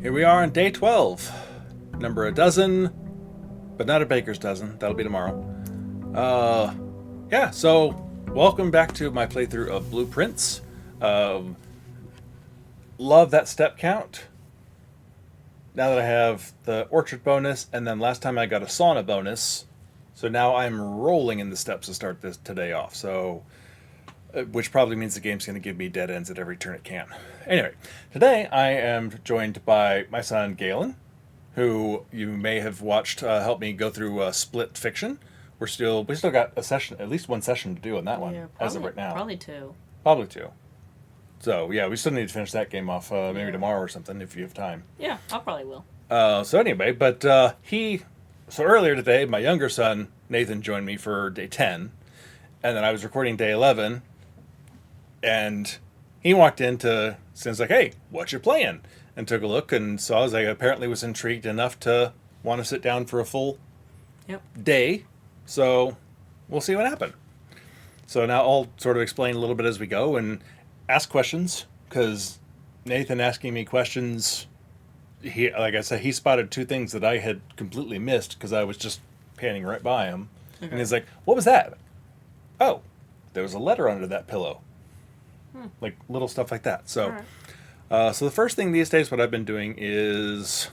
Here we are on day 12. Number a dozen, but not a baker's dozen. That'll be tomorrow. So welcome back to my playthrough of Blueprints. Love that step count. Now that I have the orchard bonus, and then last time I got a sauna bonus, so now I'm rolling in the steps to start this today off. So, which probably means the game's going to give me dead ends at every turn it can. Anyway, today I am joined by my son Galen, who you may have watched help me go through Split Fiction. We still got a session, at least one session to do on that one, Yeah, as of right now. Probably two. Probably two. So yeah, we still need to finish that game off maybe tomorrow or something if you have time. Yeah, I probably will. So anyway, but so earlier today, my younger son Nathan joined me for day 10, and then I was recording day 11, and he walked in since like, hey, what you playing? And took a look and saw as I apparently was intrigued enough to want to sit down for a full day. So we'll see what happened. So now I'll sort of explain a little bit as we go and ask questions, because Nathan asking me questions, like I said, he spotted two things that I had completely missed because I was just panning right by him. Okay. And he's like, what was that? Oh, there was a letter under that pillow. Like little stuff like that. So, so the first thing these days, what I've been doing is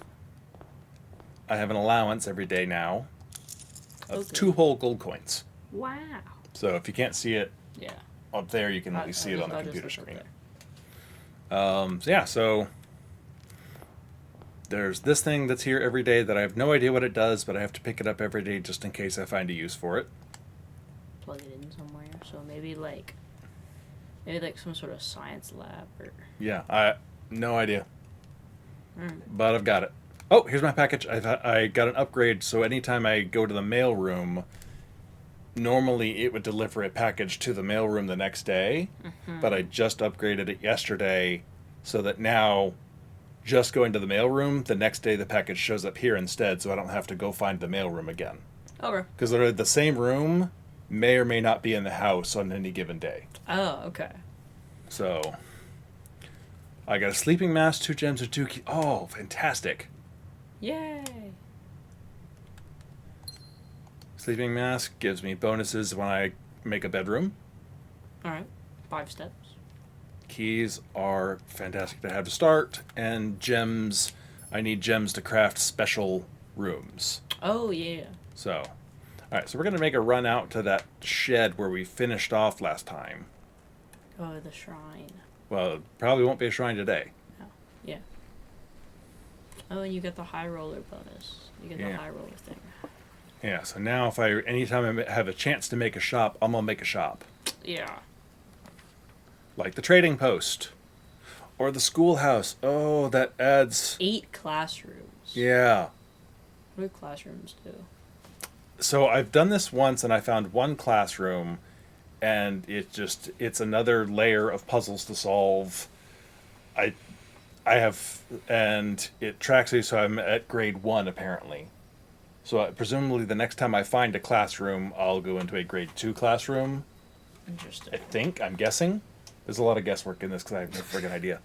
I have an allowance every day now of 2 whole gold coins. Wow. So if you can't see it up there, you can at least see it on the computer screen. So there's this thing that's here every day that I have no idea what it does, but I have to pick it up every day just in case I find a use for it. Plug it in somewhere. So maybe like some sort of science lab or... Yeah, I no idea. But I've got it. Oh, here's my package. I got an upgrade, so anytime I go to the mail room, normally it would deliver a package to the mail room the next day, but I just upgraded it yesterday so that now just going to the mail room, the next day the package shows up here instead, so I don't have to go find the mail room again. Okay. Because the same room may or may not be in the house on any given day. Oh, okay. So I got a sleeping mask, 2 gems, and 2 keys. Oh, fantastic. Yay. Sleeping mask gives me bonuses when I make a bedroom. Alright. 5 steps. Keys are fantastic to have to start. And gems, I need gems to craft special rooms. Oh, yeah. So, alright, so we're going to make a run out to that shed where we finished off last time. Oh, the shrine. Well, it probably won't be a shrine today. Oh, yeah. Oh, and you get the high roller bonus. You get the high roller thing. Yeah, so now anytime I have a chance to make a shop, I'm going to make a shop. Yeah. Like the trading post. Or the schoolhouse. Oh, that adds... 8 classrooms. Yeah. What do classrooms do? So I've done this once and I found one classroom, and it's another layer of puzzles to solve. And it tracks me, so I'm at grade 1 apparently. So presumably the next time I find a classroom, I'll go into a grade 2 classroom. Interesting. I'm guessing. There's a lot of guesswork in this because I have no friggin' idea.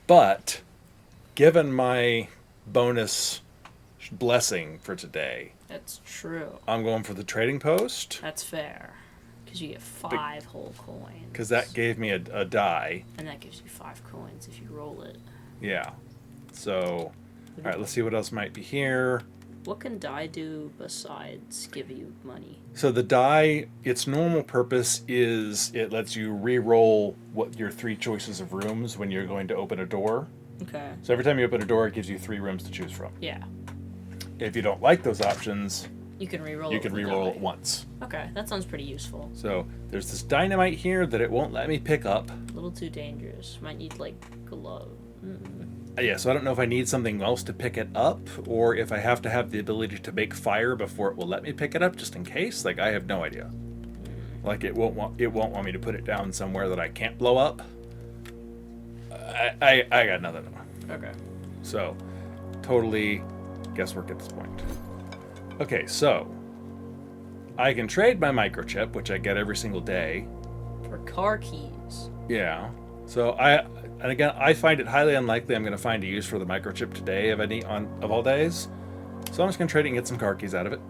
But given my bonus blessing for today, that's true. I'm going for the trading post. That's fair. Because you get 5 whole coins. Because that gave me a die. And that gives you 5 coins if you roll it. Yeah. So, alright, let's see what else might be here. What can die do besides give you money? So the die, its normal purpose is it lets you re-roll what your 3 choices of rooms when you're going to open a door. Okay. So every time you open a door, it gives you 3 rooms to choose from. Yeah. If you don't like those options, you can re-roll it once. Okay, that sounds pretty useful. So there's this dynamite here that it won't let me pick up. A little too dangerous. Might need, like, glove. Yeah, so I don't know if I need something else to pick it up, or if I have to have the ability to make fire before it will let me pick it up, just in case. Like, I have no idea. Like, it won't want me to put it down somewhere that I can't blow up. I got nothing. Okay. So, totally guesswork at this point. Okay, so I can trade my microchip, which I get every single day. For car keys. Yeah. So And again, I find it highly unlikely I'm going to find a use for the microchip today of all days. So I'm just going to trade it and get some car keys out of it.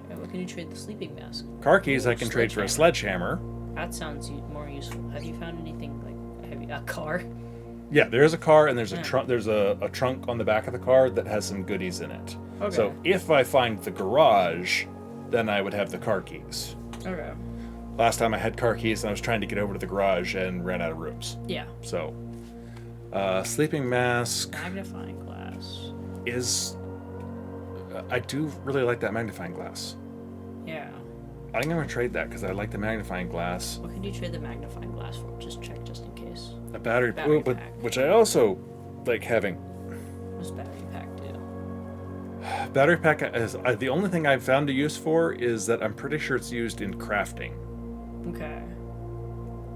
Okay, what can you trade the sleeping mask? Car keys I can trade for a sledgehammer. That sounds more useful. Have you found anything like a car? Yeah, there's a car and there's a trunk. There's a trunk on the back of the car that has some goodies in it. Okay. So if I find the garage, then I would have the car keys. Okay. Last time I had car keys and I was trying to get over to the garage and ran out of rooms. Yeah. So, sleeping mask Magnifying glass. is. I do really like that magnifying glass. Yeah. I'm going to trade that because I like the magnifying glass. What can you trade the magnifying glass for? Just check, just in case. A battery pack. Which I also like having. What's battery pack do? Battery pack is the only thing I've found a use for is that I'm pretty sure it's used in crafting. Okay.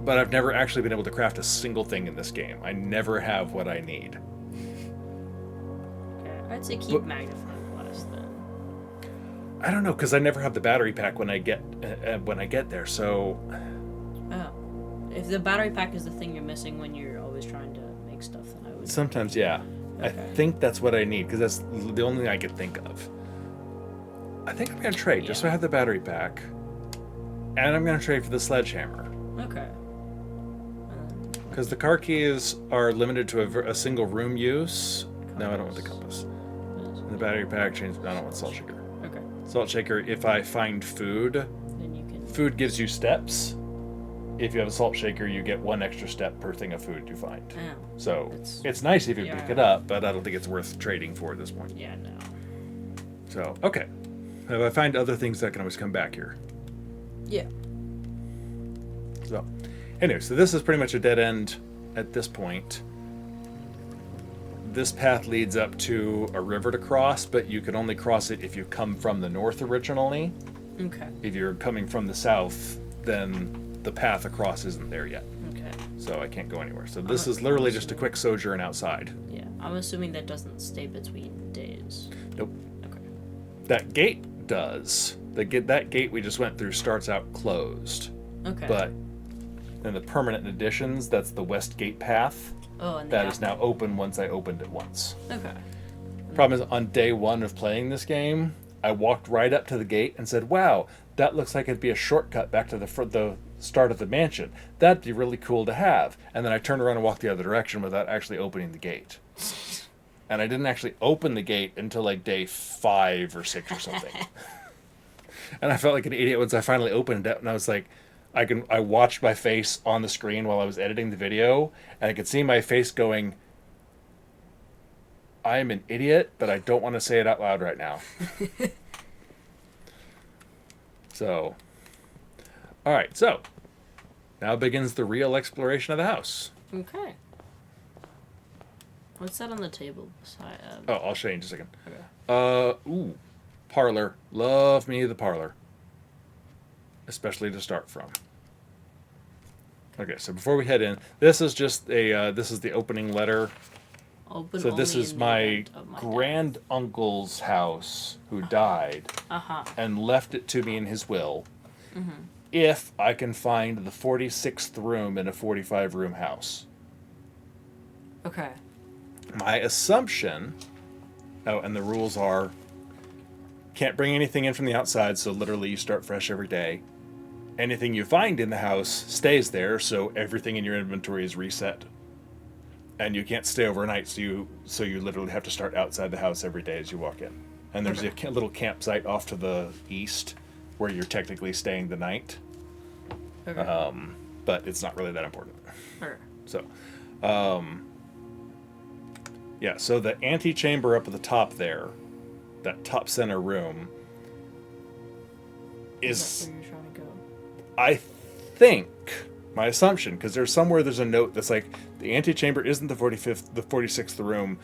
But I've never actually been able to craft a single thing in this game. I never have what I need. Okay. I'd say keep magnifying glass then. I don't know because I never have the battery pack when I get there. So. Oh. If the battery pack is the thing you're missing when you're always trying to make stuff, then I would. Sometimes, yeah. Okay. I think that's what I need because that's the only thing I could think of. I think I'm going to trade just so I have the battery pack. And I'm going to trade for the sledgehammer. Okay. Because the car keys are limited to a single room use. Compass. No, I don't want the compass. And the battery pack changes. I don't want salt shaker. Okay. Salt shaker, if I find food, then you can. Food gives you steps. If you have a salt shaker, you get one extra step per thing of food you find. Oh, so it's nice if you pick it up, but I don't think it's worth trading for at this point. Yeah, no. So, okay. If I find other things, I can always come back here. Yeah. So, anyway, so this is pretty much a dead end at this point. This path leads up to a river to cross, but you can only cross it if you come from the north originally. Okay. If you're coming from the south, then the path across isn't there yet. Okay. So I can't go anywhere. So this is literally just a quick sojourn outside. Yeah. I'm assuming that doesn't stay between days. Nope. Okay. That gate does. That gate we just went through starts out closed. Okay. But then the permanent additions, that's the west gate path. Oh, and that is now open once I opened it once. Okay. Problem is, on day one of playing this game, I walked right up to the gate and said, wow, that looks like it'd be a shortcut back to the start of the mansion. That'd be really cool to have. And then I turned around and walked the other direction without actually opening the gate. And I didn't actually open the gate until like day 5 or 6 or something. And I felt like an idiot once I finally opened it, and I was like, I watched my face on the screen while I was editing the video, and I could see my face going, I am an idiot, but I don't want to say it out loud right now. So, all right, so now begins the real exploration of the house. Okay. What's that on the table beside? Oh, I'll show you in just a second. Okay. Parlor. Love me the parlor. Especially to start from. Okay, so before we head in, this is just this is the opening letter. So this is my grand uncle's house who died and left it to me in his will. Mm-hmm. If I can find the 46th room in a 45-room house. Okay. My assumption, and the rules are, can't bring anything in from the outside, so literally you start fresh every day. Anything you find in the house stays there, so everything in your inventory is reset. And you can't stay overnight, so you literally have to start outside the house every day as you walk in. And there's a little campsite off to the east where you're technically staying the night. Okay. But it's not really that important. Okay. So, yeah, so the antechamber up at the top there, that top center room, is that where you're trying to go? I think, my assumption, because there's a note that's like, the antechamber isn't the 46th room,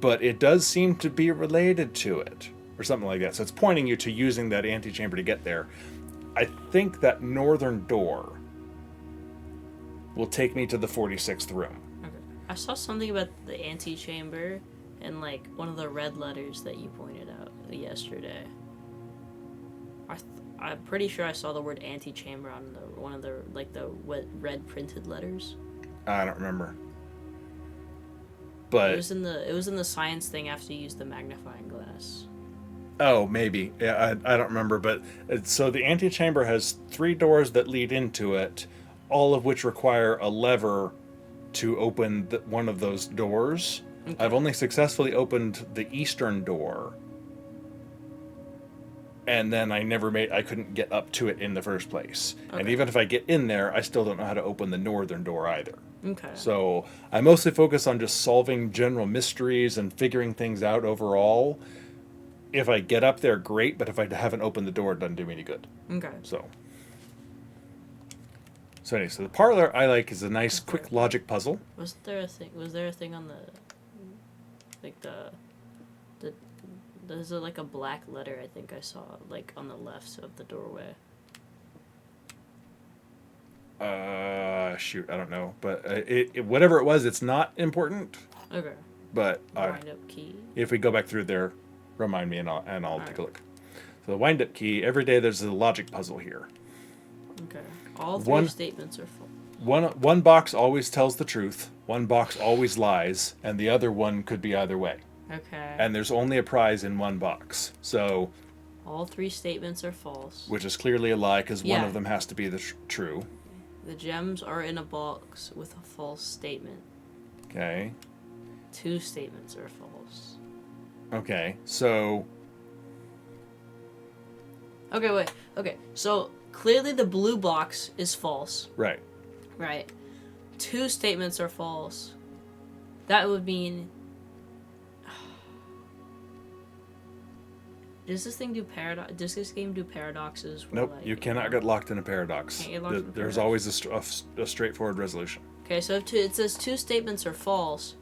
but it does seem to be related to it, or something like that. So it's pointing you to using that antechamber to get there. I think that northern door will take me to the 46th room. Okay. I saw something about the antechamber in like one of the red letters that you pointed out yesterday. I'm pretty sure I saw the word antechamber on one of the red printed letters. I don't remember. But it was in the science thing after you used the magnifying glass. oh, maybe. Yeah, I don't remember. But so the antechamber has 3 doors that lead into it, all of which require a lever to open one of those doors. Okay. I've only successfully opened the eastern door, and then I couldn't get up to it in the first place. Okay. And even if I get in there, I still don't know how to open the northern door either. Okay. So I mostly focus on just solving general mysteries and figuring things out overall. If I get up there, great, but if I haven't opened the door, it doesn't do me any good. Okay. So anyway, so the parlor I like is a nice, quick logic puzzle. Was there a thing on the, like there's like a black letter I think I saw like on the left of the doorway. Shoot, I don't know, but whatever it was, it's not important. Okay. But Wind up key. if we go back through there, remind me, and I'll take a right. look. So the wind up key. Every day there's a logic puzzle here. Okay. All 3 statements are full. One box always tells the truth, one box always lies, and the other one could be either way. Okay. And there's only a prize in one box. So all 3 statements are false. which is clearly a lie because one Yeah. of them has to be the true. The gems are in a box with a false statement. Okay. 2 statements are false. Okay. So Okay, wait. Okay, so clearly the blue box is false, right. right? 2 statements are false. That would mean... Does this thing do paradox? Does this game do paradoxes? Where, Nope. You cannot get locked in a paradox. Can't get locked in a There's paradox. always a straightforward resolution. Okay, so if it says 2 statements are false,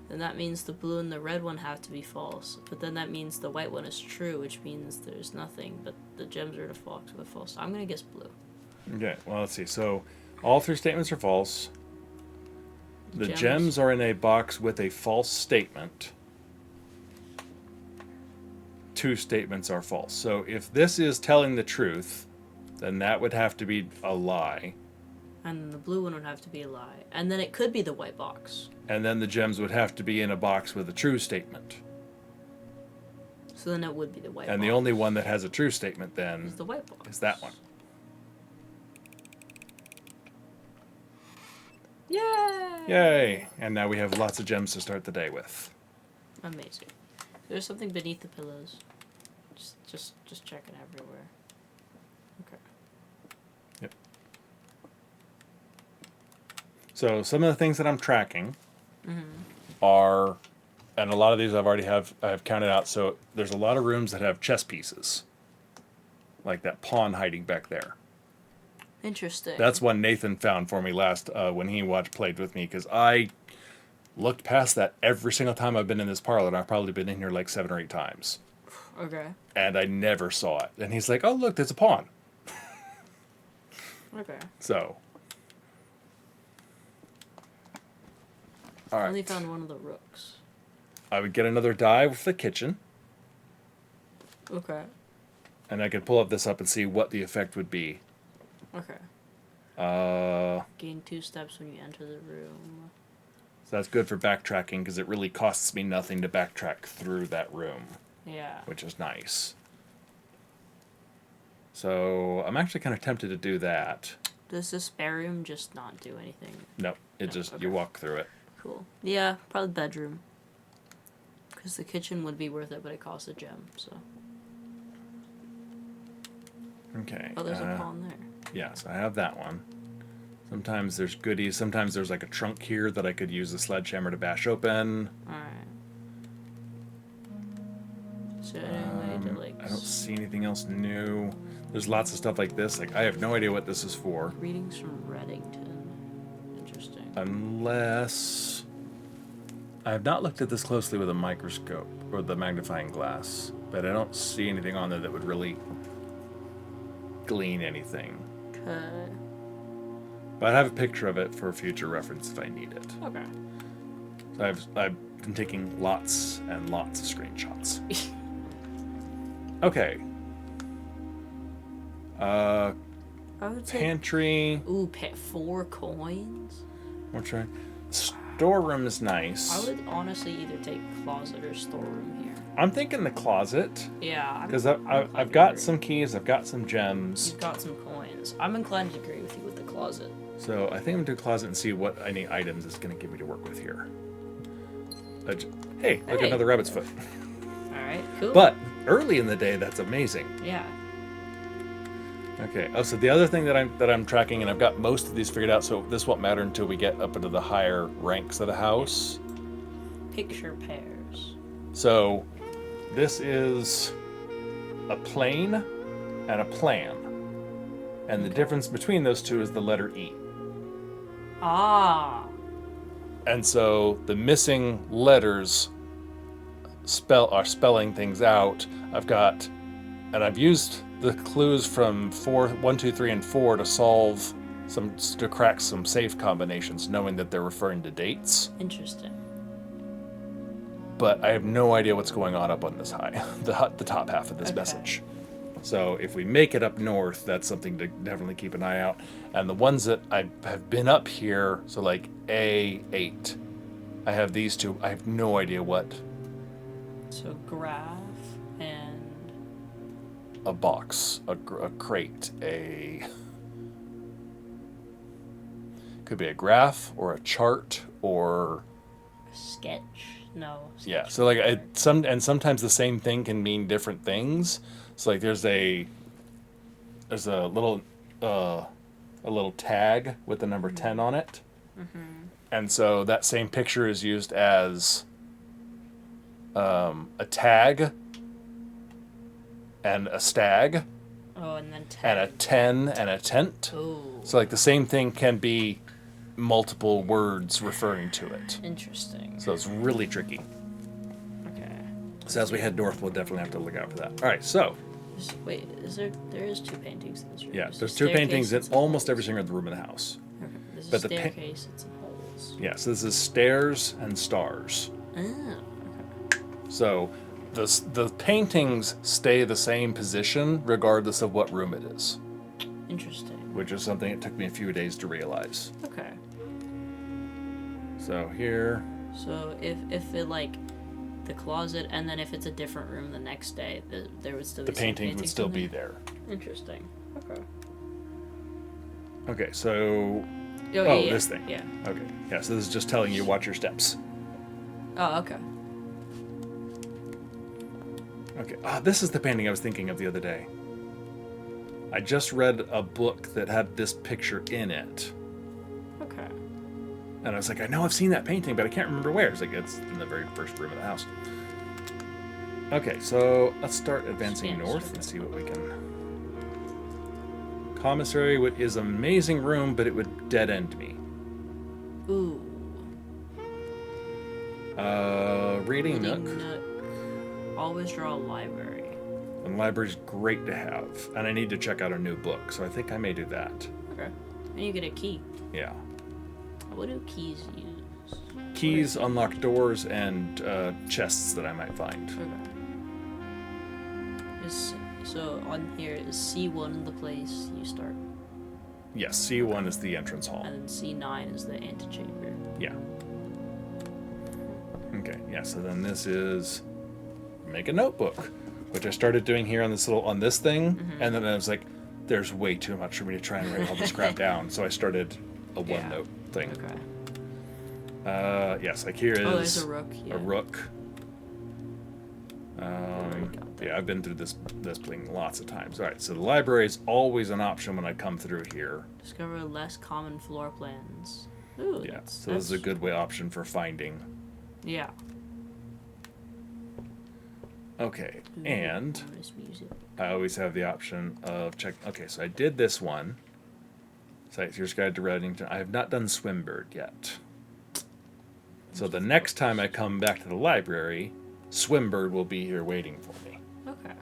then that means the blue and the red one have to be false. But then that means the white one is true, which means there's nothing. But the gems are the box with false. I'm gonna guess blue. Okay. Well, let's see. So all 3 statements are false. The gems are in a box with a false statement. 2 statements are false. So if this is telling the truth, then that would have to be a lie. And the blue one would have to be a lie. And then it could be the white box. And then the gems would have to be in a box with a true statement. So then it would be the white box. And the only one that has a true statement then is the white box. is that one. Yay! Yay! And now we have lots of gems to start the day with. Amazing. There's something beneath the pillows. Just checking everywhere. Okay. Yep. So some of the things that I'm tracking are, and a lot of these I've counted out. So there's a lot of rooms that have chess pieces, like that pawn hiding back there. Interesting. That's one Nathan found for me last when he played with me, because I looked past that every single time I've been in this parlor, and I've probably been in here like 7 or 8 times. Okay. And I never saw it. And he's like, "Oh, look, there's a pawn." Okay. So. All I only right. found one of the rooks. I would get another die with the kitchen, Okay. and I could pull this up and see what the effect would be. Okay. Gain 2 steps when you enter the room. So that's good for backtracking, because it really costs me nothing to backtrack through that room, Yeah. which is nice. So I'm actually kind of tempted to do that. Does the spare room just not do anything? No, No, you okay. walk through it. Cool. Yeah, probably bedroom. Because the kitchen would be worth it, but it costs a gem, so. Okay. Oh, there's a pawn there. Yeah, so I have that one. Sometimes there's goodies. Sometimes there's like a trunk here that I could use a sledgehammer to bash open. Alright. So anyway, to like... I don't see anything else new. There's lots of stuff like this. Like, I have no idea what this is for. Readings from Reddington. Interesting. Unless... I have not looked at this closely with a microscope or the magnifying glass, but I don't see anything on there that would really glean anything. Okay. But I have a picture of it for future reference if I need it. Okay. So I've been taking lots and lots of screenshots. Okay. I would say... Pantry. Ooh, 4 coins? What's right? storeroom is nice. I would honestly either take closet or storeroom here. I'm thinking the closet. Yeah. Because I've got some keys, I've got some gems. You've got some coins. I'm inclined to agree with you with the closet. So I think I'm going to do closet and see what any items it's going to give me to work with here. Hey, look, another rabbit's foot. Alright, cool. But early in the day, that's amazing. Yeah. Okay. Oh, so the other thing that I'm tracking, and I've got most of these figured out, so this won't matter until we get up into the higher ranks of the house. Picture pairs. So this is a plane and a plan. And the difference between those two is the letter E. Ah. And so the missing letters are spelling things out. I've used the clues from 1, 2, 3, and 4 to crack some safe combinations, knowing that they're referring to dates. Interesting. But I have no idea what's going on up on this the top half of this message. So if we make it up north, that's something to definitely keep an eye out. And the ones that I have been up here, so like A8, I have these two. I have no idea what. So graph and... A box, a crate, could be a graph or a chart or... A sketch? No. Yeah, so like sometimes the same thing can mean different things. So like there's a little tag with the number 10 on it. Mm-hmm. And so that same picture is used as a tag and a stag. Oh, and then 10. And a 10 and a tent. Ooh. So like the same thing can be multiple words referring to it. Interesting. So it's really tricky. Okay. So as we head north, we'll definitely have to look out for that. All right, so. Wait, there is 2 paintings in this room. Yeah, there's 2 paintings in almost every single room in the house. Okay. There's But a the staircase and some holes. Yeah, so this is stairs and stars. Oh, okay. So the paintings stay the same position regardless of what room it is. Interesting. Which is something it took me a few days to realize. Okay. So here. So if it like the closet, and then if it's a different room the next day, there would still be the paintings would still be there. Interesting. Okay. Okay, so yeah. This thing. Yeah. Okay. Yeah, so this is just telling you watch your steps. Oh, okay. Okay. This is the painting I was thinking of the other day. I just read a book that had this picture in it. Okay. And I was like, I know I've seen that painting, but I can't remember where. It's like, it's in the very first room of the house. Okay, so let's start advancing north and see what we can... Commissary is an amazing room, but it would dead-end me. Ooh. Reading nook. Always draw a library. And library's great to have. And I need to check out a new book, so I think I may do that. Okay. And you get a key. Yeah. What do keys use? Keys unlock doors and chests that I might find. Okay. So on here is C1 the place you start. Yes, C1 is the entrance hall. And then C9 is the antechamber. Yeah. Okay, yeah, so then this is make a notebook, which I started doing here on this thing, and then I was like, there's way too much for me to try and write all this crap down, so I started a OneNote thing. Okay. Yes, like here is there's a rook. Yeah. A rook. Yeah, I've been through this thing lots of times. All right, so the library is always an option when I come through here. Discover less common floor plans. Ooh, yeah, so this is a good option for finding. Yeah. Okay, and I always have the option of check. Okay, so I did this one. Sightseer's Guide to Reddington. I have not done Swimbird yet. So the next time I come back to the library, Swimbird will be here waiting for me. Okay.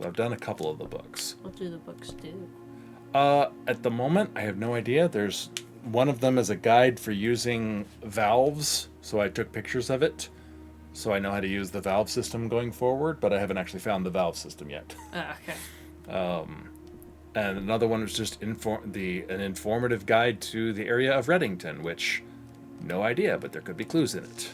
I've done a couple of the books. What do the books do? At the moment, I have no idea. There's one of them is a guide for using valves, so I took pictures of it, so I know how to use the valve system going forward, but I haven't actually found the valve system yet. Okay. And another one was just an informative guide to the area of Reddington, which, no idea, but there could be clues in it.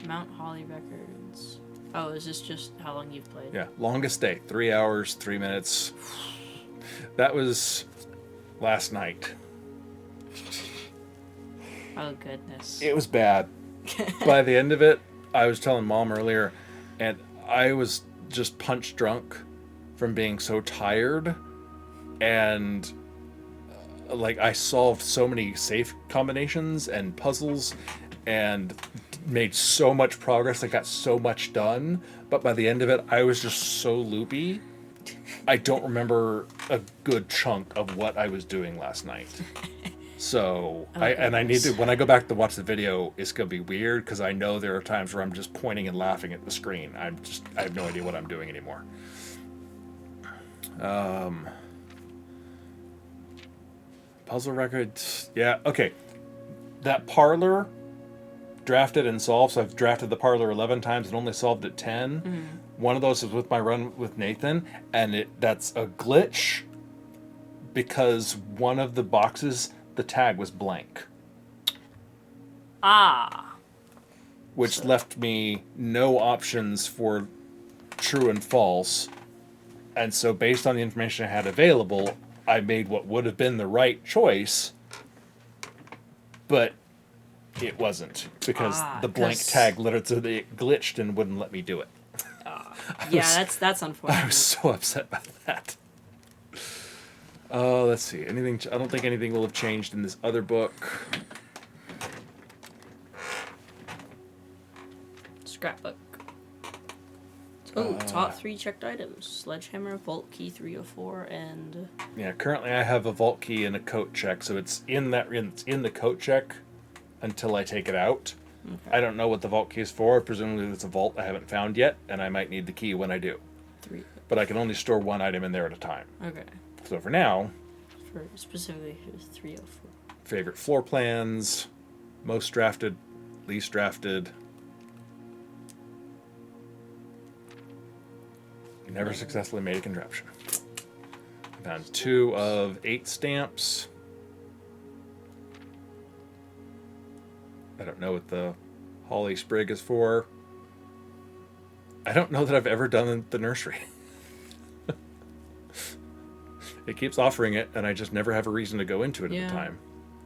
Mount Holly Records. Oh, is this just how long you've played? Yeah, longest day, 3 hours, 3 minutes. That was last night. Oh, goodness. It was bad. By the end of it, I was telling Mom earlier, and I was just punch drunk from being so tired. And like, I solved so many safe combinations and puzzles and made so much progress. I got so much done. But by the end of it, I was just so loopy. I don't remember a good chunk of what I was doing last night. So, I need to, when I go back to watch the video, it's going to be weird because I know there are times where I'm just pointing and laughing at the screen. I have no idea what I'm doing anymore. Puzzle records. Yeah, okay. That parlor, drafted and solved. So I've drafted the parlor 11 times and only solved it 10. Mm-hmm. One of those is with my run with Nathan, and that's a glitch because one of the boxes, the tag was blank. Ah. Which left me no options for true and false. And so based on the information I had available, I made what would have been the right choice, but it wasn't because the blank tag literally it glitched and wouldn't let me do it. Yeah, that's unfortunate. I was so upset by that. Let's see. Anything? I don't think anything will have changed in this other book. Scrapbook. Oh, top 3 checked items: sledgehammer, vault key 304, and Yeah, currently I have a vault key and a coat check, so it's in the coat check until I take it out. Okay. I don't know what the vault key is for. Presumably it's a vault I haven't found yet, and I might need the key when I do. 3. But I can only store one item in there at a time. Okay. So for now, for specifically 304. Favorite floor plans, most drafted, least drafted. Never successfully made a contraption. I found 2 of 8 stamps. I don't know what the holly sprig is for. I don't know that I've ever done the nursery. It keeps offering it, and I just never have a reason to go into it at the time.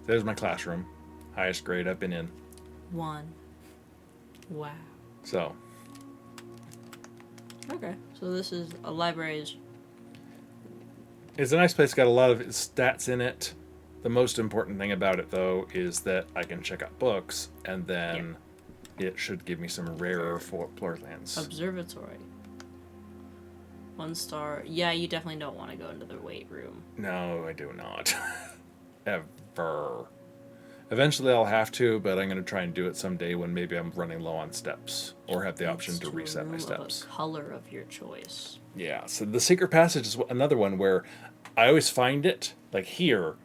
There's my classroom. Highest grade I've been in. 1. Wow. So. Okay, so this is a library. It's a nice place. It's got a lot of stats in it. The most important thing about it, though, is that I can check out books, and then it should give me some rarer floor plans. Observatory. 1 star. Yeah, you definitely don't want to go into the weight room. No, I do not. Ever. Eventually I'll have to, but I'm going to try and do it someday when maybe I'm running low on steps or have the option to reset my steps. Of a color of your choice. Yeah, so the secret passage is another one where I always find it, like here,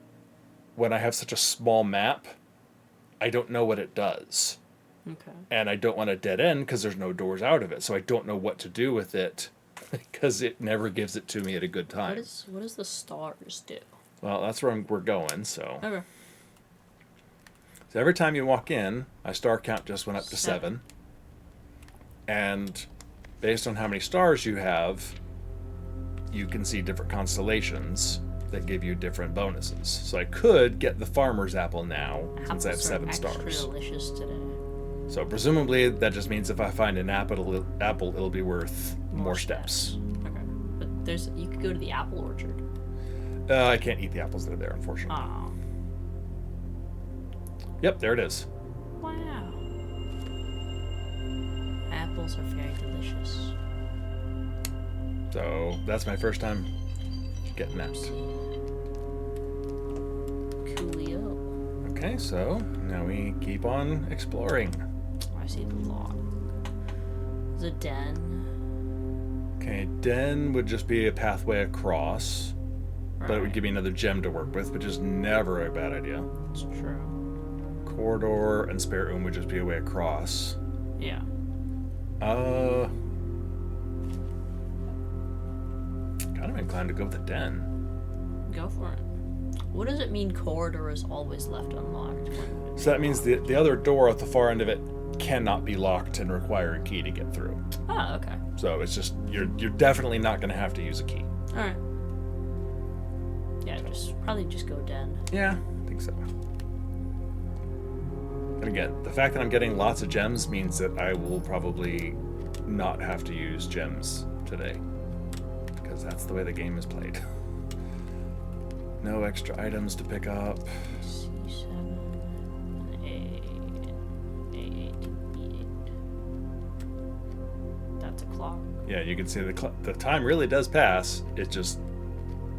when I have such a small map, I don't know what it does. Okay. And I don't want a dead end because there's no doors out of it, so I don't know what to do with it because it never gives it to me at a good time. What does the stars do? Well, that's where we're going, so. Okay. So every time you walk in, my star count just went up to 7. And based on how many stars you have, you can see different constellations that give you different bonuses. So I could get the farmer's apple now, since I have 7 stars. Extra delicious today. So presumably that just means if I find an apple it'll be worth more steps. Okay. But you could go to the apple orchard. I can't eat the apples that are there, unfortunately. Oh. Yep, there it is. Wow. Apples are very delicious. So that's my first time getting that. Coolio. Okay, so now we keep on exploring. I see the log. There's a den. Okay, den would just be a pathway across, but it would give me another gem to work with, which is never a bad idea. It's true. Corridor and spare room would just be a way across. Yeah. Kind of inclined to go with the den. Go for it. What does it mean corridor is always left unlocked? So that means the other door at the far end of it cannot be locked and require a key to get through. Oh, okay. So it's just, you're definitely not going to have to use a key. Alright. Yeah, probably just go den. Yeah, I think so. And again, the fact that I'm getting lots of gems means that I will probably not have to use gems today. Because that's the way the game is played. No extra items to pick up. C7, A8, B8. That's a clock. Yeah, you can see the time really does pass. It's just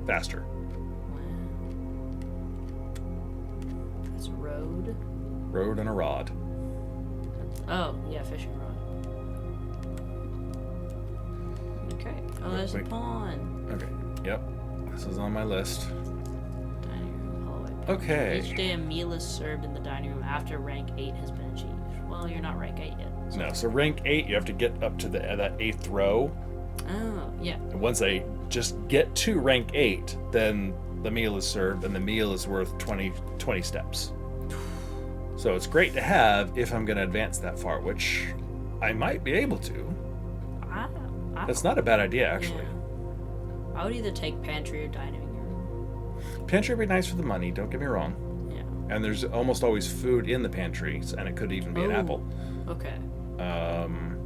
faster. That's road. Road and a rod. Oh, yeah, fishing rod. Okay. Oh, there's a pond. Okay, yep. This is on my list. Dining room hallway. Okay. Each day a meal is served in the dining room after rank 8 has been achieved. Well, you're not rank 8 yet. So. No, so rank 8, you have to get up to that 8th row. Oh, yeah. And once I just get to rank 8, then the meal is served, and the meal is worth 20 steps. So it's great to have if I'm going to advance that far, which I might be able to. That's not a bad idea, actually. Yeah. I would either take pantry or dining room. Pantry would be nice for the money, don't get me wrong. Yeah. And there's almost always food in the pantry, and it could even be an apple. Okay. I'm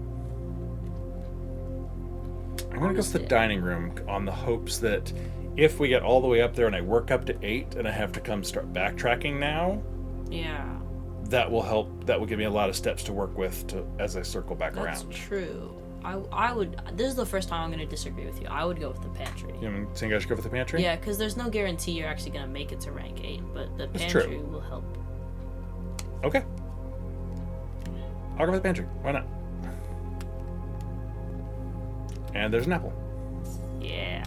going to go for the dining room on the hopes that if we get all the way up there and I work up to 8 and I have to start backtracking now, yeah, that will help. That will give me a lot of steps to work with as I circle back around. That's true. I would. This is the first time I'm going to disagree with you. I would go with the pantry. You think I should go for the pantry? Yeah, because there's no guarantee you're actually going to make it to rank 8, but the That's pantry true. will help. Okay. I'll go for the pantry. Why not? And there's an apple. Yeah.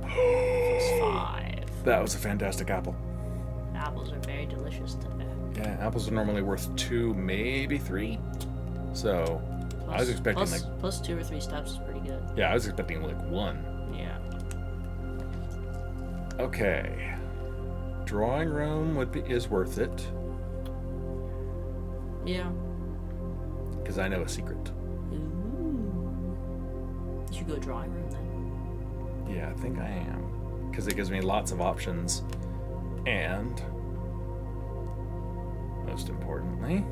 It's 5. That was a fantastic apple. Apples are very delicious today. Yeah, apples are normally worth 2, maybe 3. So I was expecting plus 2 or 3 steps is pretty good. Yeah, I was expecting 1. Yeah. Okay. Drawing room is worth it. Yeah. Because I know a secret. Ooh. You should go drawing room then. Yeah, I think I am. Because it gives me lots of options. And most importantly,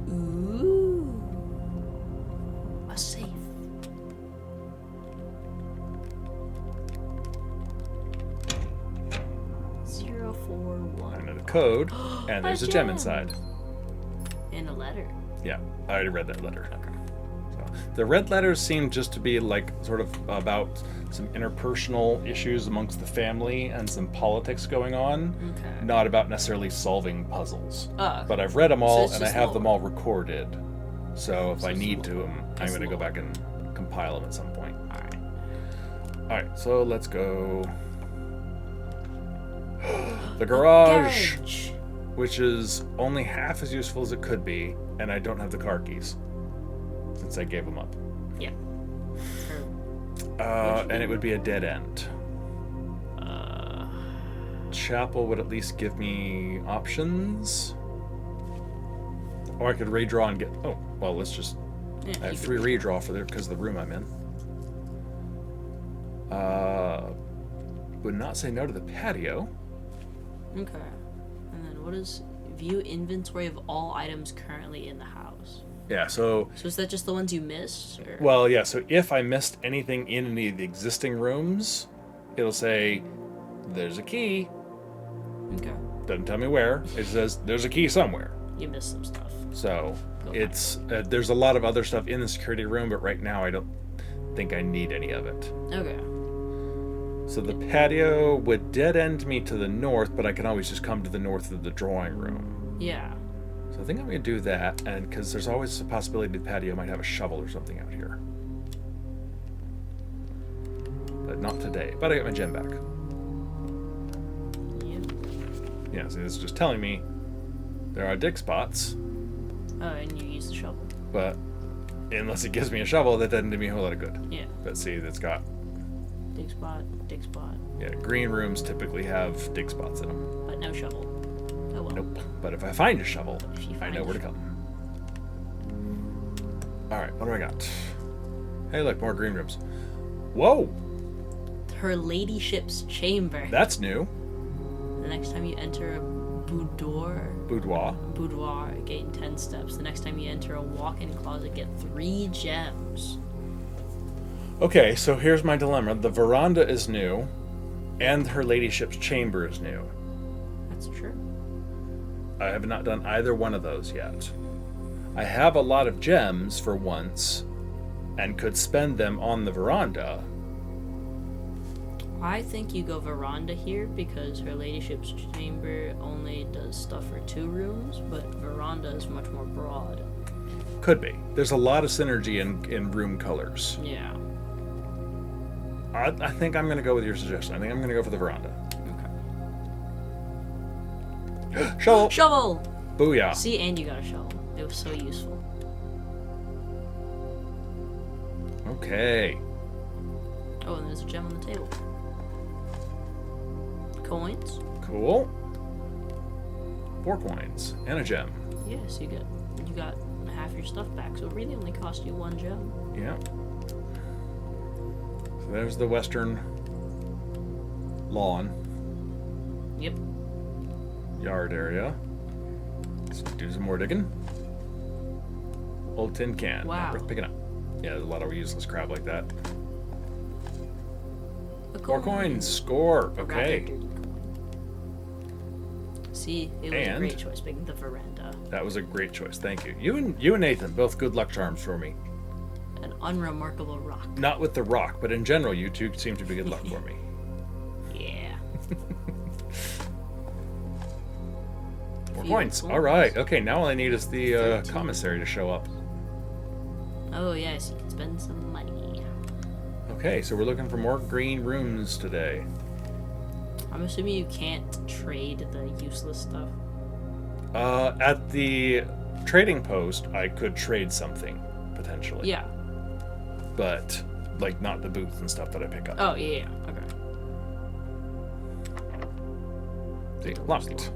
ooh, a safe. Zero, 4, 1. I know the code, and there's a gem inside. And a letter. Yeah, I already read that letter. Okay. So, the red letters seem just to be like sort of about some interpersonal issues amongst the family and some politics going on. Okay. Not about necessarily solving puzzles. Okay. But I've read them all it's and I just have lore. them all recorded. So if I it's need to, lore. I'm It's going to go lore. back and compile them at some point. Alright. Alright, so let's go. The garage, which is only half as useful as it could be, and I don't have the car keys since I gave them up. Yeah. And it would be a dead end. Chapel would at least give me options. Or I could redraw and get. Oh, well, let's just. Yeah, I have you 3 redraw for there because of the room I'm in. Would not say no to the patio. Okay. And then what is view inventory of all items currently in the house? Yeah, so. So is that just the ones you missed? Or? Well, yeah, so if I missed anything in any of the existing rooms, it'll say, there's a key. Okay. Doesn't tell me where. It says, there's a key somewhere. You missed some stuff. So, Go it's there's a lot of other stuff in the security room, but right now I don't think I need any of it. Okay. So the patio would dead end me to the north, but I can always just come to the north of the drawing room. Yeah. So I think I'm going to do that, and because there's always a possibility the patio might have a shovel or something out here. But not today. But I got my gem back. Yep. Yeah, so it's just telling me there are dig spots, Oh, and you use the shovel. but Unless it gives me a shovel, that doesn't do me a whole lot of good. Yeah. But see, that's got... Dig spot, dig spot. Yeah, green rooms typically have dig spots in them. But no shovel. Oh well. Nope. But if I find a shovel, If you I find know a where to come. Alright, what do I got? Hey, look, more green rooms. Whoa! Her ladyship's chamber. That's new. The next time you enter a Boudoir. gain 10 steps. The next time you enter a walk-in closet, get 3 gems. Okay, so here's my dilemma. The veranda is new, and her ladyship's chamber is new. That's true. I have not done either one of those yet. I have a lot of gems for once, and could spend them on the veranda. I think you go veranda here because her ladyship's chamber only does stuff for 2 rooms, but veranda is much more broad. Could be. There's a lot of synergy in room colors. Yeah. I think I'm going to go with your suggestion. I think I'm going to go for the veranda. Okay. Shovel! Shovel! Booyah. See, and you got a shovel. It was so useful. Okay. Oh, and there's a gem on the table. Coins? Cool. 4 coins and a gem. Yes, you got half your stuff back, so it really only cost you 1 gem. Yeah. So there's the western lawn. Yep. Yard area. Let's do some more digging. Old tin can. Wow. Not worth picking up. Yeah, there's a lot of useless crap like that. More coins. Score. A rather Okay. dirty coin. See, it was a And- great choice picking the veranda. That was a great choice. Thank you. You and Nathan, both good luck charms for me. An unremarkable rock. Not with the rock, but in general, you two seem to be good luck for me. Yeah. More Few coins. coins. All right. Okay, now all I need is the 13. commissary to show up. Oh yes, you can spend some money. Okay, so we're looking for more green rooms today. I'm assuming you can't trade the useless stuff. At the trading post, I could trade something, potentially. Yeah. But, like, not the booths and stuff that I pick up. Oh yeah. Okay. See, locked.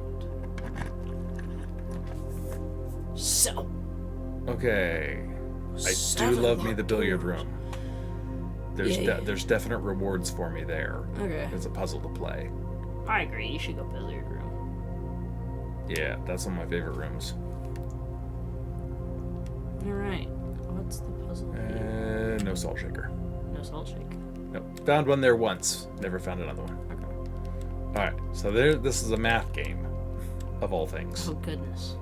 So. Okay. I do 7 love me locked the billiard doors. room. There's Yeah. there's definite rewards for me there. Okay. It's a puzzle to play. I agree. You should go billiard room. Yeah, that's one of my favorite rooms. All right. What's the puzzle? Here? No salt shaker. No salt shake. Nope. Found one there once. Never found another one. Okay. All right. So this is a math game, of all things. Oh goodness.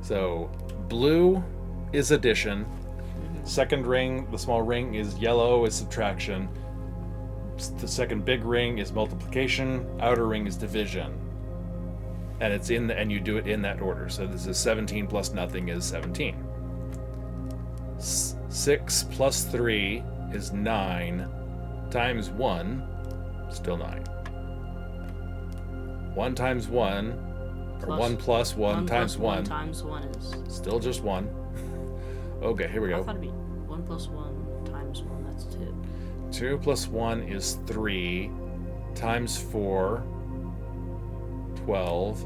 So blue is addition. Second ring, the small ring, is yellow is subtraction. The second big ring is multiplication. Outer ring is division. And and you do it in that order. So this is 17 plus nothing is 17. 6 plus 3 is 9 times 1, still 9. 1 times 1, or Plus- 1 plus 1 times 1, 1 times 1 is. still just 1. Okay, here we I go. thought it'd be 1 plus 1 times 1. That's 2. 2 plus 1 is 3 times 4, 12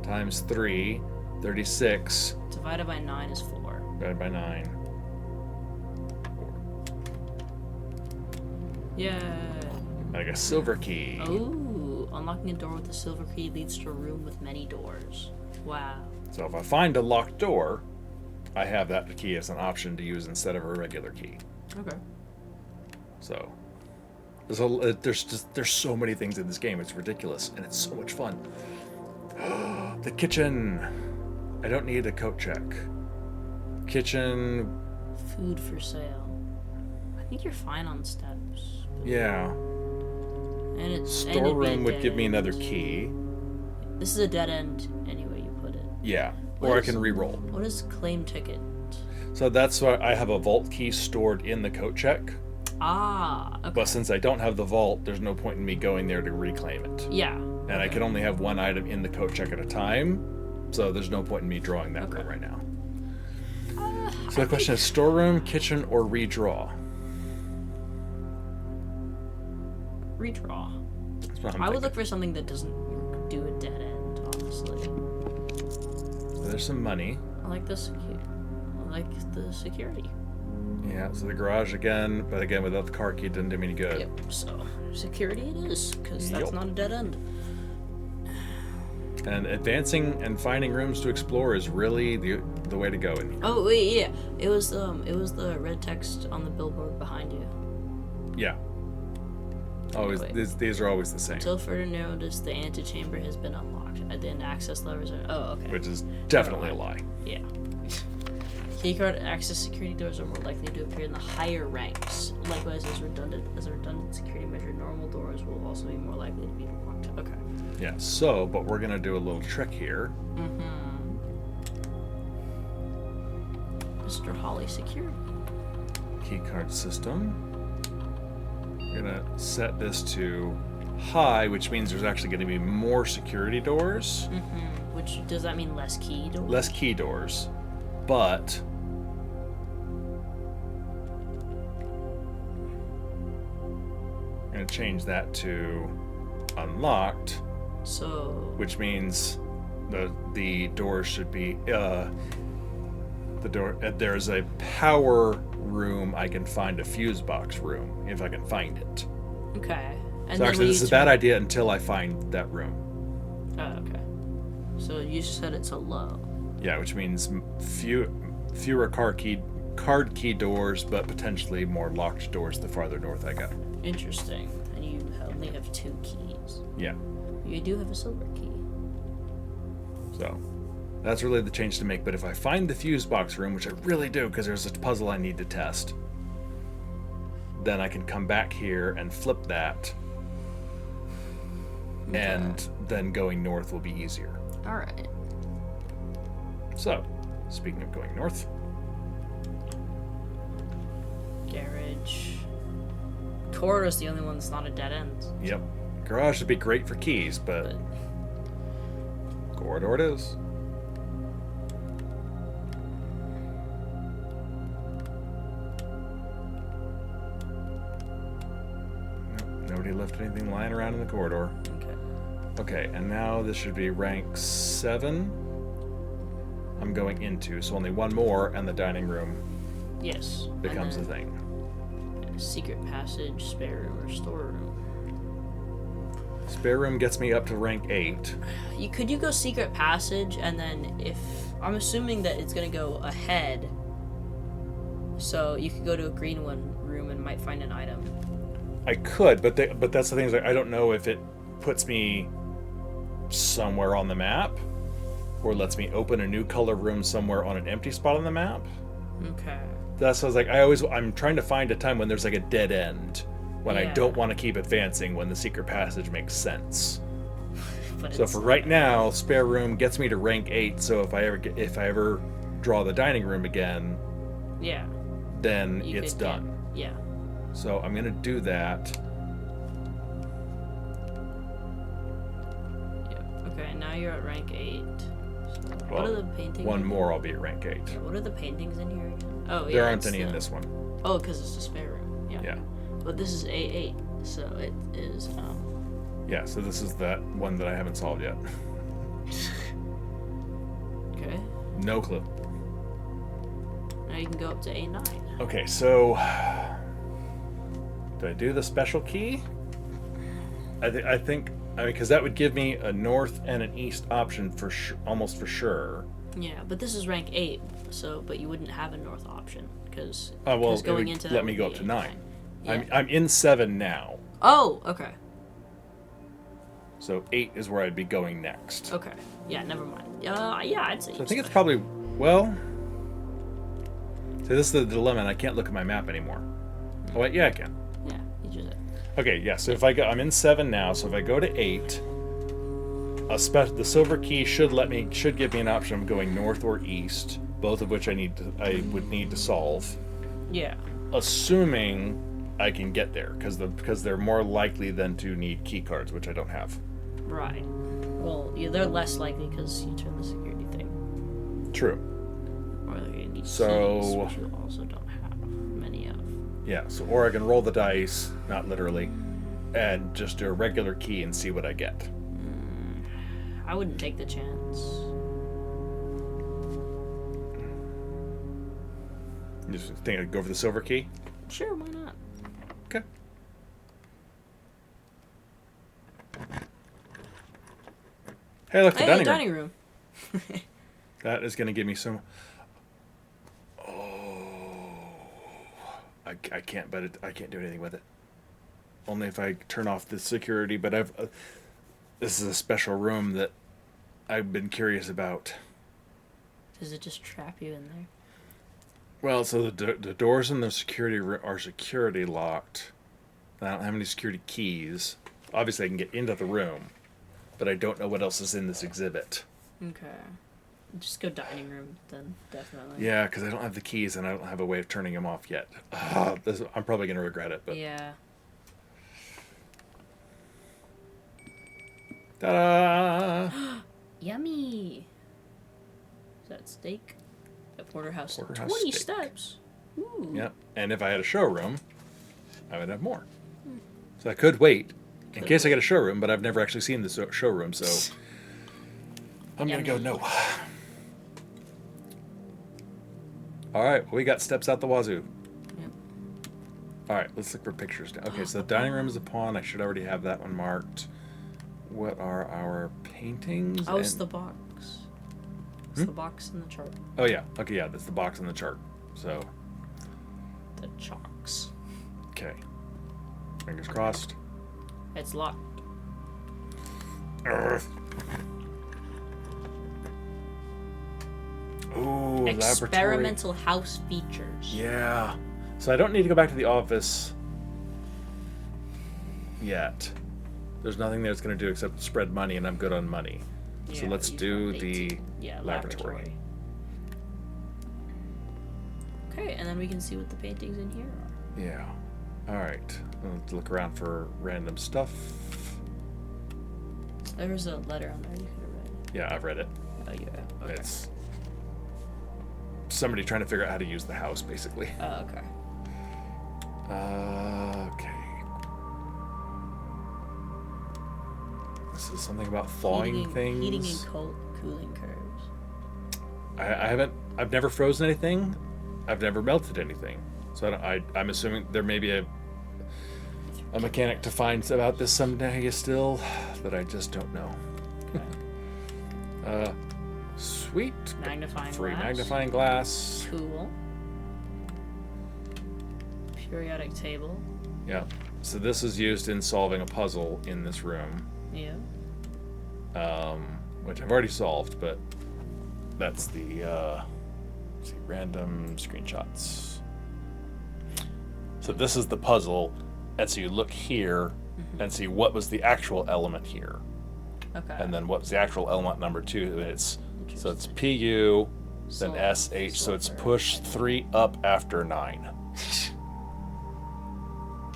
times 3, 36 Divided by 9 is 4. divided by 9. 4. Yay. I got a silver key. Ooh, unlocking a door with a silver key leads to a room with many doors. Wow. So if I find a locked door, I have that key as an option to use instead of a regular key. Okay. So there's so many things in this game. It's ridiculous and it's so much fun. The kitchen. I don't need a coat check. Kitchen. Food for sale. I think you're fine on steps. Yeah. And it's and it'd be a Storeroom would dead give me end. another key. This is a dead end any way you put it. Yeah. What Or I is- can re-roll. What is claim ticket? So that's why I have a vault key stored in the coat check. Ah, okay. But since I don't have the vault, there's no point in me going there to reclaim it. Yeah. And I can only have one item in the coat check at a time, so there's no point in me drawing that Okay. card right now. So the question is storeroom, kitchen, or redraw? Redraw. That's what I'm I would thinking. look for something that doesn't do a dead end, honestly. There's some money. I like the security. Yeah, so the garage again, but again, without the car key, it didn't do me any good. Yep, so security it is, because that's Yep. not a dead end. And advancing and finding rooms to explore is really the way to go in here. Oh wait, yeah, it was the red text on the billboard behind you. Yeah. Always, Wait. these are always the same, Until further notice, the antechamber has been unlocked. Then access levers are. Oh, okay. which is definitely a lie. Yeah. Keycard access security doors are more likely to appear in the higher ranks. Likewise, as a redundant security measure, normal doors will also be more likely to be locked. Okay. Yeah, so, but we're going to do a little trick here. Mr. Holly security. Keycard system. We're going to set this to high, which means there's actually going to be more security doors. Which, does that mean less key doors? Less key doors, but I'm going to change that to unlocked, So. which means the doors should be the door. There's a power room. I can find a fuse box room if I can find it. Okay. And So actually, this is a bad idea until I find that room. Oh, okay. So you set it to low. Yeah, which means fewer card key doors, but potentially more locked doors the farther north I go. Interesting. And you only have 2 keys. Yeah. You do have a silver key. So that's really the change to make. But if I find the fuse box room, which I really do because there's a puzzle I need to test, then I can come back here and flip that. Okay. And then going north will be easier. Alright. So, speaking of going north, Garage. Corridor's the only one that's not a dead end. yep, garage would be great for keys, but corridor it is. Nope, nobody left anything lying around in the corridor. Okay. Okay, and now this should be rank 7. I'm going into, so only one more, and the dining room Yes. becomes a and thing. then secret passage, spare room, or storeroom. Spare room gets me up to rank 8. Could you go secret passage, and then if I'm assuming that it's gonna go ahead, so you could go to a green room and might find an item. I could, but that's the thing is I don't know if it puts me somewhere on the map, or lets me open a new color room somewhere on an empty spot on the map. Okay. That's what I was like. I'm trying to find a time when there's like a dead end, when I Yeah. don't want to keep advancing, when the secret passage makes sense. But So it's, for right now, spare room gets me to rank 8. So if I ever draw the dining room again, yeah, then you it's could get- done. Yeah. So I'm gonna do that. Yeah. Okay. Now you're at rank 8. So Well, what are the paintings? One more, I'll be at rank 8. What are the paintings in here again? Oh, yeah. There aren't it's any in the- this one. Oh, because it's a spare room. Yeah. Yeah. But this is A8, so it is. Yeah, so this is that one that I haven't solved yet. Okay. No clue. Now you can go up to A9. Okay, so do I do the special key? I think because that would give me a north and an east option for almost for sure. Yeah, but this is rank 8, so but you wouldn't have a north option because Oh well, going it would into that let me would go be up to 9. Yeah. I'm in 7 now, Oh, okay. so 8 is where I'd be going next. Okay. Yeah, never mind. Yeah, I'd say. So I think it's probably well. So this is the dilemma, and I can't look at my map anymore. Oh wait, yeah, I can. Yeah, you just. Okay, yeah. So if I'm in 7 now. So if I go to 8, the silver key should give me an option of going north or east, both of which I would need to solve, Yeah. assuming I can get there, because they're more likely than to need key cards, which I don't have. Right. Well, yeah, they're less likely because you turn the security thing. True. Or you need So- keys, which you also don't have many of. Yeah, so or I can roll the dice, not literally, and just do a regular key and see what I get. I wouldn't take the chance. You just think I'd go for the silver key? Sure, why not? Okay. Hey, look, the Hey, dining room. room. That is going to give me some... Oh... I can't, but I can't do anything with it. Only if I turn off the security, but I've... this is a special room that I've been curious about. Does it just trap you in there? Well, so the doors in the security room are security locked. I don't have any security keys. Obviously, I can get into the room, but I don't know what else is in this exhibit. Okay. Just go dining room then, definitely. Yeah, because I don't have the keys and I don't have a way of turning them off yet. I'm probably going to regret it, but... Yeah. Ta-da! Yummy! Is that steak? At Porterhouse. Porterhouse 20 steak. steps! Ooh. Yep, and if I had a showroom, I would have more. So I could wait in case I get a showroom, but I've never actually seen the showroom, so I'm going to go Yummy. no. All right, well, we got steps out the wazoo. Yep. All right, let's look for pictures now. Okay, so the dining room is a pawn. I should already have that one marked. What are our paintings? Oh, it's the box. It's the box in the chart. Oh, yeah. Okay, yeah, that's the box on the chart. So, The chalks. okay. Fingers crossed. It's locked. Ooh, laboratory. Experimental house features. Yeah. So I don't need to go back to the office yet. There's nothing there that's going to do except spread money, and I'm good on money. So Yeah, let's you've do got the 18. Yeah, laboratory. Okay, and then we can see what the paintings in here are. Yeah. All right. Let's look around for random stuff. There was a letter on there you could have read. Yeah, I've read it. Oh, yeah. Okay. It's somebody trying to figure out how to use the house, basically. Oh, okay. Okay. This is something about thawing things. Heating and cooling curves. I've never frozen anything. I've never melted anything. So I'm assuming there may be a mechanic to find about this someday still that I just don't know. Okay. Sweet. Magnifying Free glass. magnifying glass. Cool. Periodic table. Yeah. So this is used in solving a puzzle in this room. Yeah. Which I've already solved, but that's the let's see, random screenshots. So this is the puzzle, and so you look here and see what was the actual element here, Okay. and then what's the actual element number 2. And it's Interesting. PU, then Sil- SH. So it's silver. push 3 up after 9.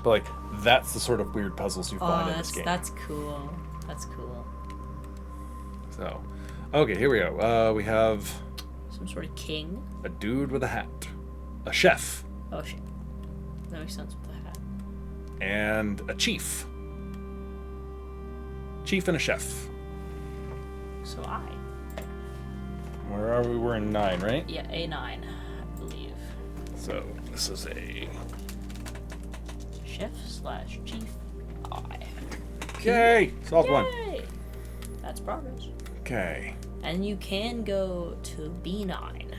But like that's the sort of weird puzzles you find in this game. That's cool. That's cool. So, okay, here we go. We have Some sort of king. a dude with a hat, a chef, Oh shit. That makes sense with the hat. and a chief. Chief and a chef. So I. Where are we? We're in 9, right? Yeah, A9, I believe. So this is a... Chef/chief I. Okay, solved one. Yay! That's progress. Okay. And you can go to B9.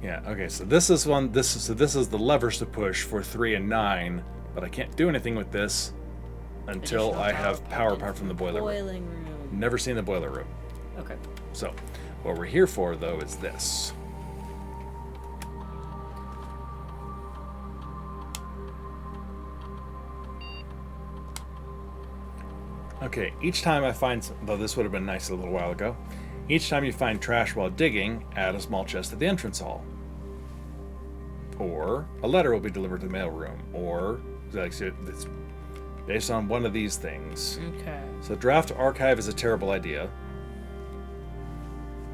Yeah. Okay. So this is one. This is the levers to push for 3 and 9, but I can't do anything with this until Additional I have power apart from the boiler room. Boiling room. Never seen the boiler room. Okay. So, what we're here for though is this. Okay, each time I find, though this would have been nice a little while ago, each time you find trash while digging, add a small chest at the entrance hall. Or a letter will be delivered to the mailroom. Or, like, it's based on one of these things. Okay. So draft archive is a terrible idea.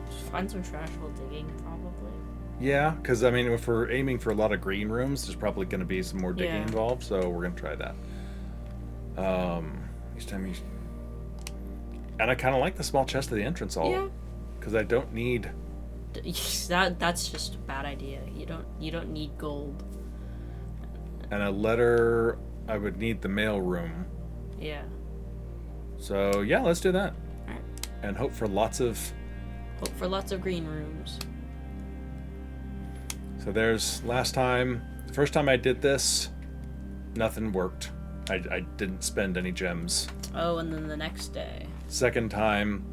Just find some trash while digging, probably. Yeah, because I mean, if we're aiming for a lot of green rooms, there's probably going to be some more digging Yeah. involved. So we're going to try that. Each time you, and I kind of like the small chest at the entrance hall Yeah. because I don't need. That's just a bad idea. You don't need gold. And a letter, I would need the mail room. Yeah. So yeah, let's do that. Alright. And hope for lots of. Hope for lots of green rooms. So there's last time, the first time I did this, nothing worked. I didn't spend any gems. Oh, and then the next day, Second time,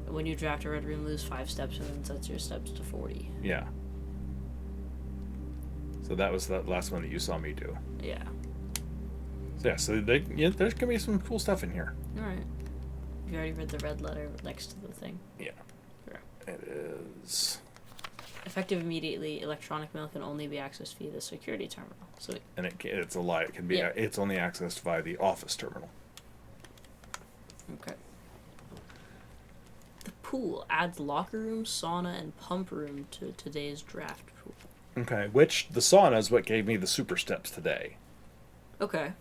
when you draft a red room, lose 5 steps and then sets your steps to 40. yeah. So that was the last one that you saw me do. Yeah. So yeah, there's gonna be some cool stuff in here. All right. You already read the red letter next to the thing. Yeah. Correct. It is. Effective immediately, electronic mail can only be accessed via the security terminal. So And it's a lie. It can be. Yeah. It's only accessed via the office terminal. okay. The pool adds locker room, sauna, and pump room to today's draft pool. Okay. Which the sauna is what gave me the super steps today. Okay.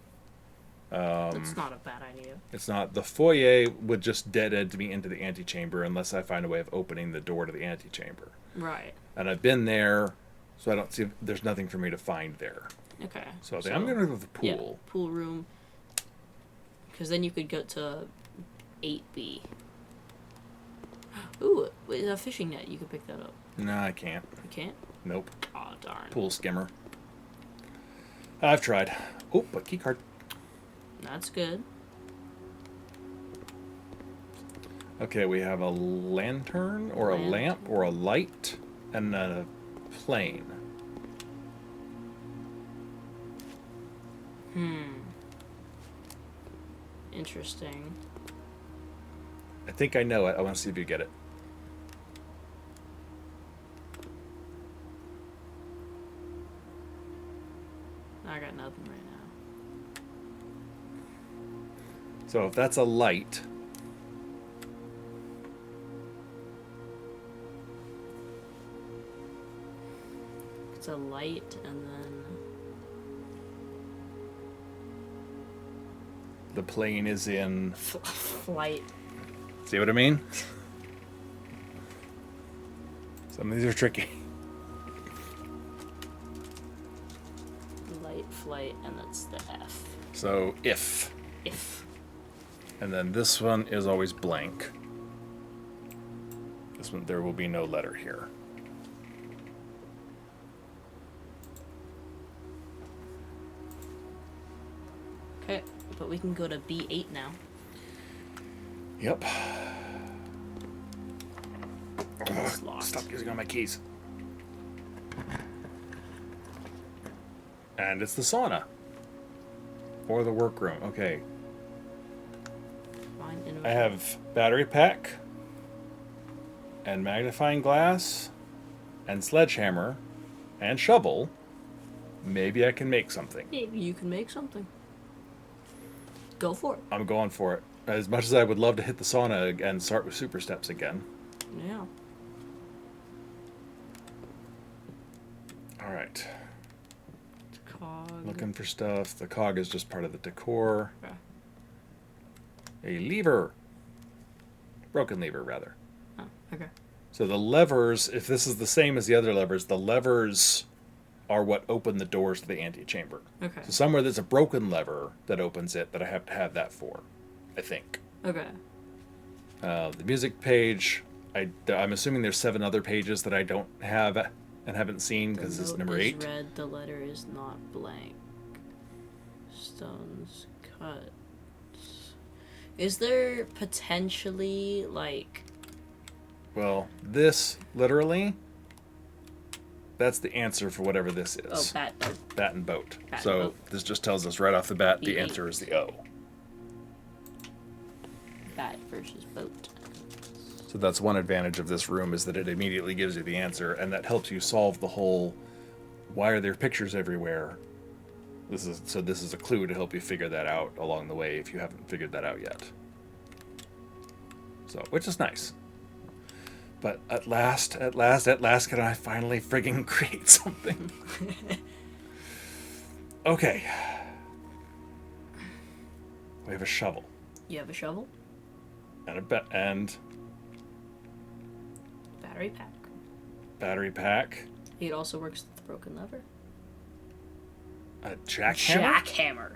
That's not a bad idea. It's not. The foyer would just dead end me into the antechamber unless I find a way of opening the door to the antechamber. Right. And I've been there, so I don't see. There's nothing for me to find there. Okay. So I'm going to go to the pool. Yeah, pool room. Because then you could go to 8B. Ooh, with a fishing net. You could pick that up. No, I can't. You can't? Nope. Aw, darn. Pool skimmer. I've tried. Oh, but key card. That's good. Okay, we have a lantern or a lamp or a light and a plane. Interesting. I think I know it. I want to see if you get it. I got nothing right now. So if that's a light, It's a light and then... the plane is in. flight. See what I mean? Some of these are tricky. Light, flight, and that's the F. So if. And then this one is always blank. This one, there will be no letter here. Okay, but we can go to B8 now. Yep. It's locked. Stop using all my keys. And it's the sauna. Or the workroom. Okay. Find I inventory. have battery pack. And magnifying glass. And sledgehammer. And shovel. Maybe I can make something. Maybe you can make something. Go for it. I'm going for it. As much as I would love to hit the sauna and start with super steps again. Yeah. Alright. Cog. Looking for stuff. The cog is just part of the decor. Okay. A lever. Broken lever, rather. Oh, okay. So the levers, if this is the same as the other levers, the levers are what open the doors to the antechamber. Okay. So somewhere there's a broken lever that opens it that I have to have that for, I think. Okay. The music page, I'm assuming there's 7 other pages that I don't have and haven't seen because this is number 8. Red, the letter is not blank. Stones cut. Is there potentially like... Well, this, literally, that's the answer for whatever this Oh, is. bat. Bat and boat. Bat and So boat. this just tells us right off the bat the B8. answer is the O. Bat versus boat. So that's one advantage of this room is that it immediately gives you the answer, and that helps you solve the whole why are there pictures everywhere? This is a clue to help you figure that out along the way if you haven't figured that out yet. So, which is nice. But at last, can I finally friggin' create something? Okay. We have a shovel. You have a shovel? And Battery pack. battery pack. It also works with the broken lever. A jackhammer? Jackhammer.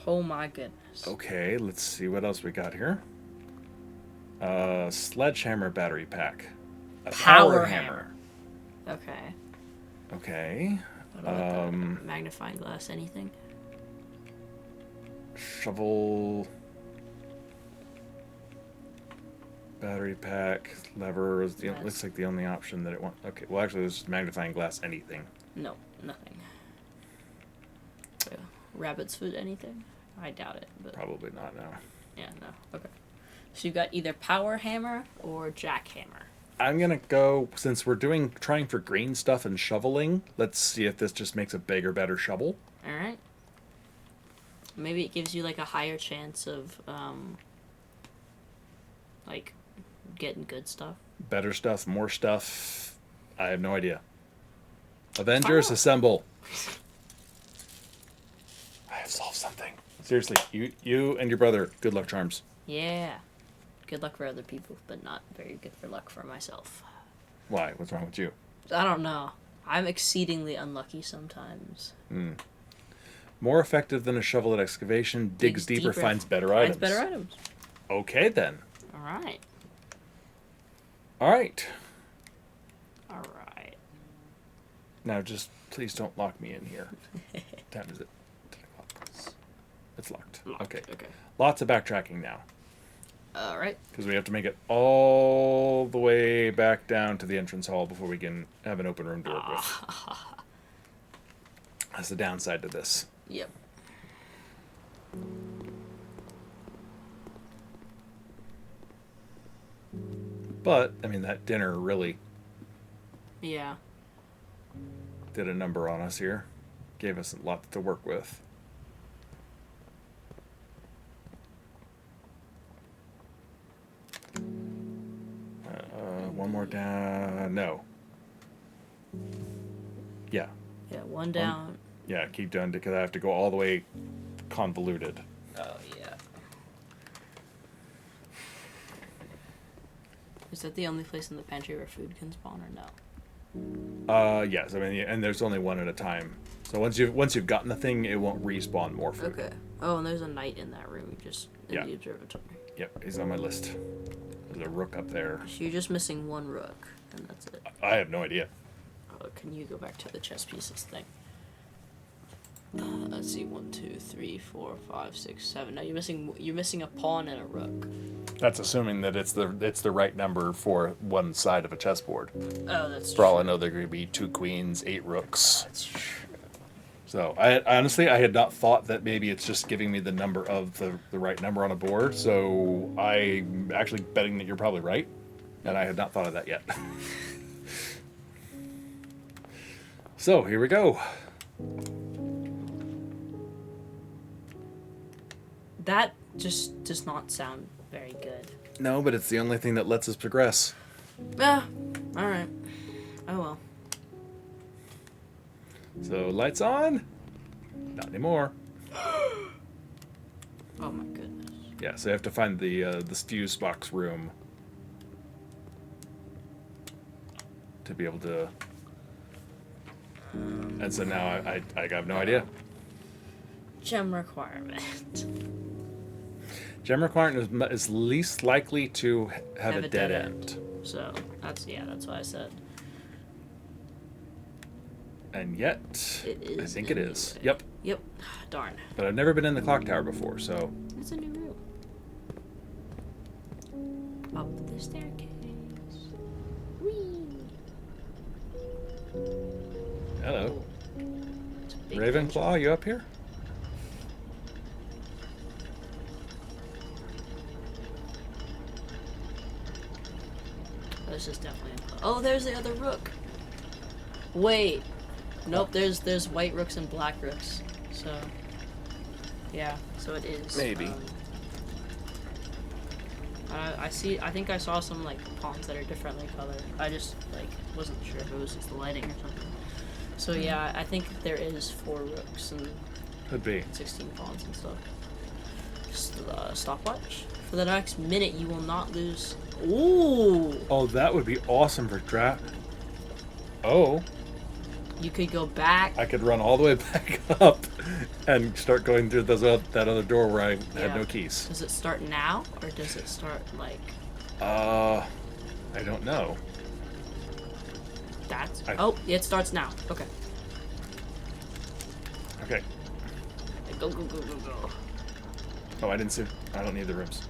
Oh my goodness. Okay, let's see what else we got here. Sledgehammer battery pack. A Power hammer. Okay. Okay. What about the magnifying glass? Anything? Shovel. Battery pack. Lever. Looks like the only option that it wants. Okay, well actually this is magnifying glass anything. No, nothing. Rabbit's foot, anything? I doubt it. But Probably not, no. yeah, no. Okay. So you got either power hammer or jackhammer. I'm gonna go, since we're trying for green stuff and shoveling, let's see if this just makes a bigger, better shovel. Alright. Maybe it gives you like a higher chance of like getting good stuff. Better stuff, more stuff. I have no idea. Avengers, assemble. I have solved something. Seriously, you and your brother, good luck charms. Yeah. Good luck for other people, but not very good for luck for myself. Why? What's wrong with you? I don't know. I'm exceedingly unlucky sometimes. More effective than a shovel at excavation, digs deeper, finds better items. Finds better items. Okay, then. Alright. Alright. Alright. Now just please don't lock me in here. What time is it? 10 o'clock. It's locked. Okay. Lots of backtracking now. Alright. Because we have to make it all the way back down to the entrance hall before we can have an open room to work with. That's the downside to this. Yep. But, I mean, that dinner really Yeah. did a number on us here. Gave us a lot to work with. One more down. No. Yeah. Yeah, one down. Yeah, keep down because I have to go all the way convoluted. Oh, yeah. Is that the only place in the pantry where food can spawn or no? Yes. I mean, and there's only one at a time. So once you've gotten the thing, it won't respawn more food. Okay. Oh, and there's a knight in that room, just in the observatory. Yep, he's on my list. There's a rook up there. So you're just missing one rook, and that's it. I have no idea. Oh, can you go back to the chess pieces thing? Let's see, 1, 2, 3, 4, 5, 6, 7. No, you're missing a pawn and a rook. That's assuming that it's the right number for one side of a chessboard. Oh, that's For all I know, there could be 2 queens, 8 rooks. That's true. So I honestly had not thought that maybe it's just giving me the number of the right number on a board. So I'm actually betting that you're probably right, and I had not thought of that yet. So here we go. That just does not sound very good. No, but it's the only thing that lets us progress. Ah, alright. Oh well. So lights on? Not anymore. Oh my goodness. Yeah, so you have to find the fuse box room to be able to. And so now I have no idea. Gem requirement. Gem requirement is least likely to have a dead end. So that's why I said. And yet, It is I think it anyway. is. Yep. Yep. Darn. But I've never been in the clock tower before, so. It's a new room. Up the staircase. Whee! Hello. It's a big Ravenclaw, you up here? This is definitely. Oh, there's the other rook. Wait. Nope. There's white rooks and black rooks. So. Yeah. So it is. Maybe. I see. I think I saw some like pawns that are differently colored. I just like wasn't sure if it was just the lighting or something. So yeah, I think there is 4 rooks and Could be. 16 pawns and stuff. Just stopwatch. For the next minute, you will not lose. Ooh! Oh, that would be awesome for draft. Oh, You could go back. I could run all the way back up and start going through that other door where I had no keys. Does it start now, or does it start like... I don't know. Oh, it starts now. Okay. Okay. Go, go, go, go, go. Oh, I didn't see. I don't need the rooms.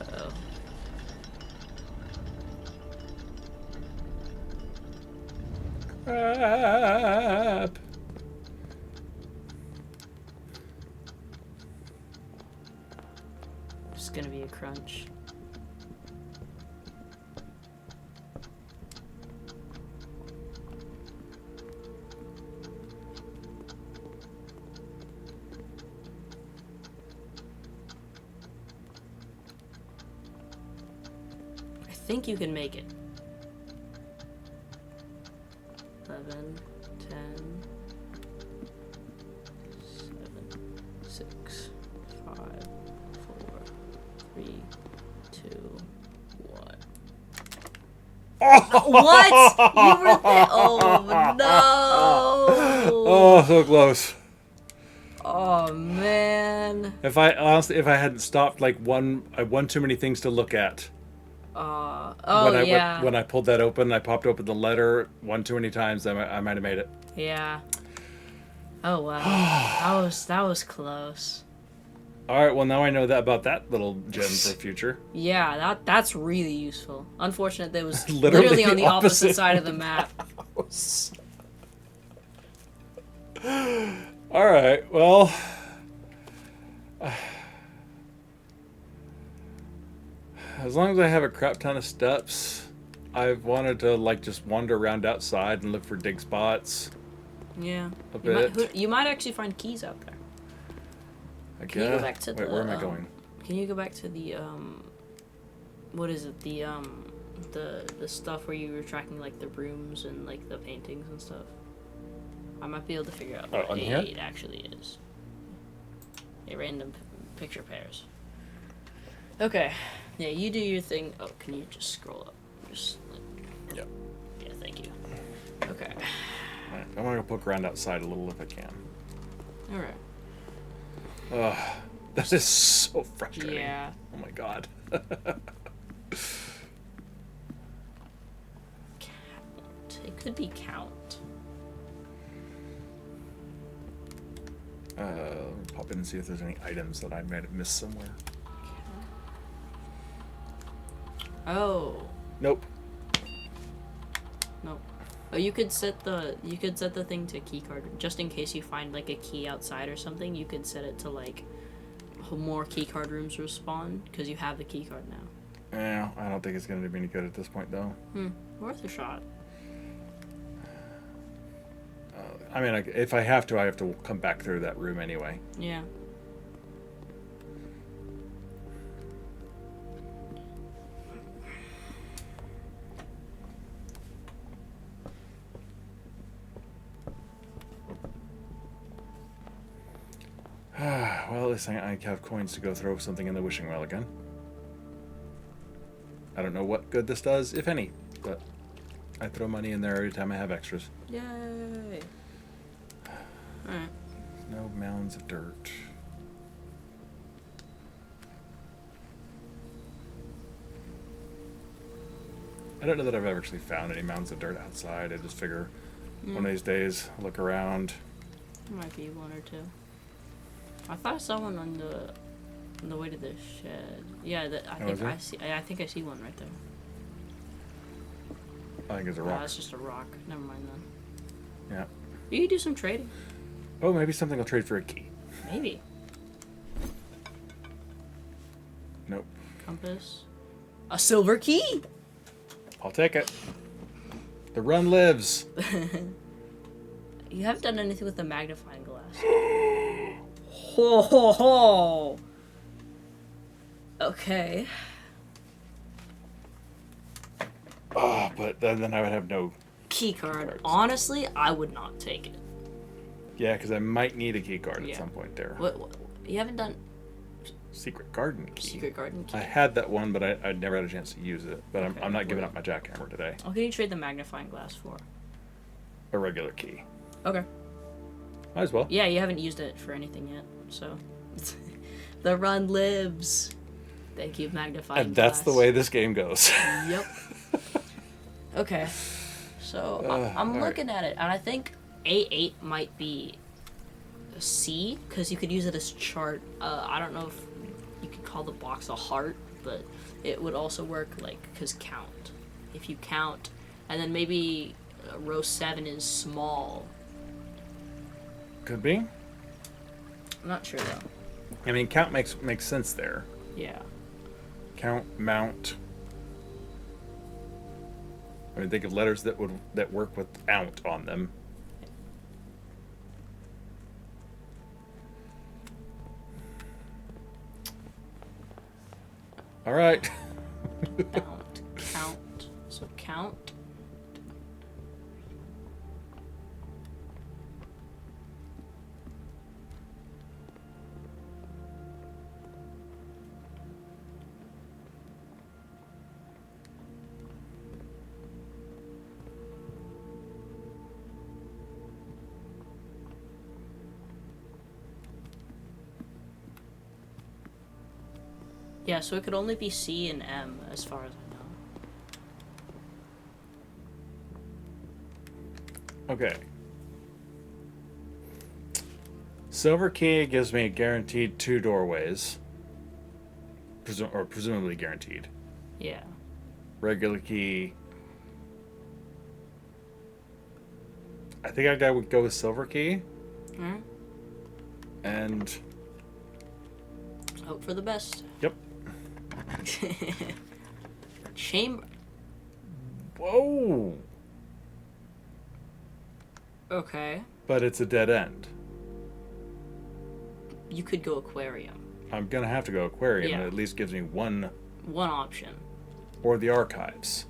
Uh-oh. Crap. It's gonna be a crunch. I think you can make it. 11, 10, 7, 6, 5, 4, 3, 2, 1. What? You were there? Oh no! Oh, so close. Oh man. If I hadn't stopped like one too many things to look at. Yeah. When I pulled that open, I popped open the letter one too many times. I might have made it. Yeah. Oh wow. that was close. All right. Well, now I know that about that little gem for the future. Yeah, that's really useful. Unfortunate that it was Literally literally on the opposite opposite side of the map. All right. Well. As long as I have a crap ton of steps, I've wanted to like just wander around outside and look for dig spots. Yeah. A bit. You might actually find keys out there. Can you go back to where am I going? Can you go back to the what is it? The stuff where you were tracking like the rooms and like the paintings and stuff. I might be able to figure out what A8 actually is. A random picture pairs. Okay. Yeah, you do your thing. Oh, can you just scroll up? Just like... Yep. Yeah, thank you. Okay. All right, I want to go poke around outside a little if I can. All right. That is so frustrating. Yeah. Oh my god. Count. It could be count. Let me pop in and see if there's any items that I might have missed somewhere. Oh. Nope. Nope. Oh, you could set the thing to keycard just in case you find like a key outside or something. You could set it to like more keycard rooms respawn because you have the keycard now. Yeah, I don't think it's going to be any good at this point though. Worth a shot. I mean, if I have to come back through that room anyway. Yeah. Well, at least I have coins to go throw something in the wishing well again. I don't know what good this does, if any, but I throw money in there every time I have extras. Yay! Alright. No mounds of dirt. I don't know that I've ever actually found any mounds of dirt outside. I just figure one of these days, I'll look around. There might be one or two. I thought I saw one on the way to the shed. Yeah, I think I see one right there. I think it's a Oh, rock. that's just a rock. Never mind then. Yeah. You could do some trading. Oh, maybe something I'll trade for a key. Maybe. Nope. Compass. A silver key! I'll take it. The run lives. You haven't done anything with the magnifying glass. Ho ho ho! Okay. Oh, but then I would have no... Key card. Cards. Honestly, I would not take it. Yeah, because I might need a key card at Yeah. some point there. What? You haven't done Secret garden key. Secret Garden Key? I had that one, but I never had a chance to use it. But Okay, I'm not giving what- up my jackhammer today. What can you trade the magnifying glass for? A regular key. Okay. Might as well. Yeah, you haven't used it for anything yet, so... The run lives. Thank you, magnifying And that's the glass. way this game goes. Yep. Okay. So, I'm alright. looking at it, and I think A8 might be a C, because you could use it as chart. I don't know if you could call the box a heart, but it would also work, like, because count. If you count, and then maybe row 7 is small. Could be. I'm not sure, though. I mean, count makes sense there. Yeah. Count, mount. I mean, think of letters that work with "out" on them. All right. Count. Count. So count. Yeah, so it could only be C and M as far as I know. Okay. Silver key gives me a guaranteed 2 doorways. Presumably guaranteed. Yeah. Regular key. I think I would go with silver key. Alright. And Hope for the best. yep. Chamber. Whoa. Okay. But it's a dead end. You could go aquarium. I'm gonna have to go aquarium. Yeah. It at least gives me one, One option. or the archives,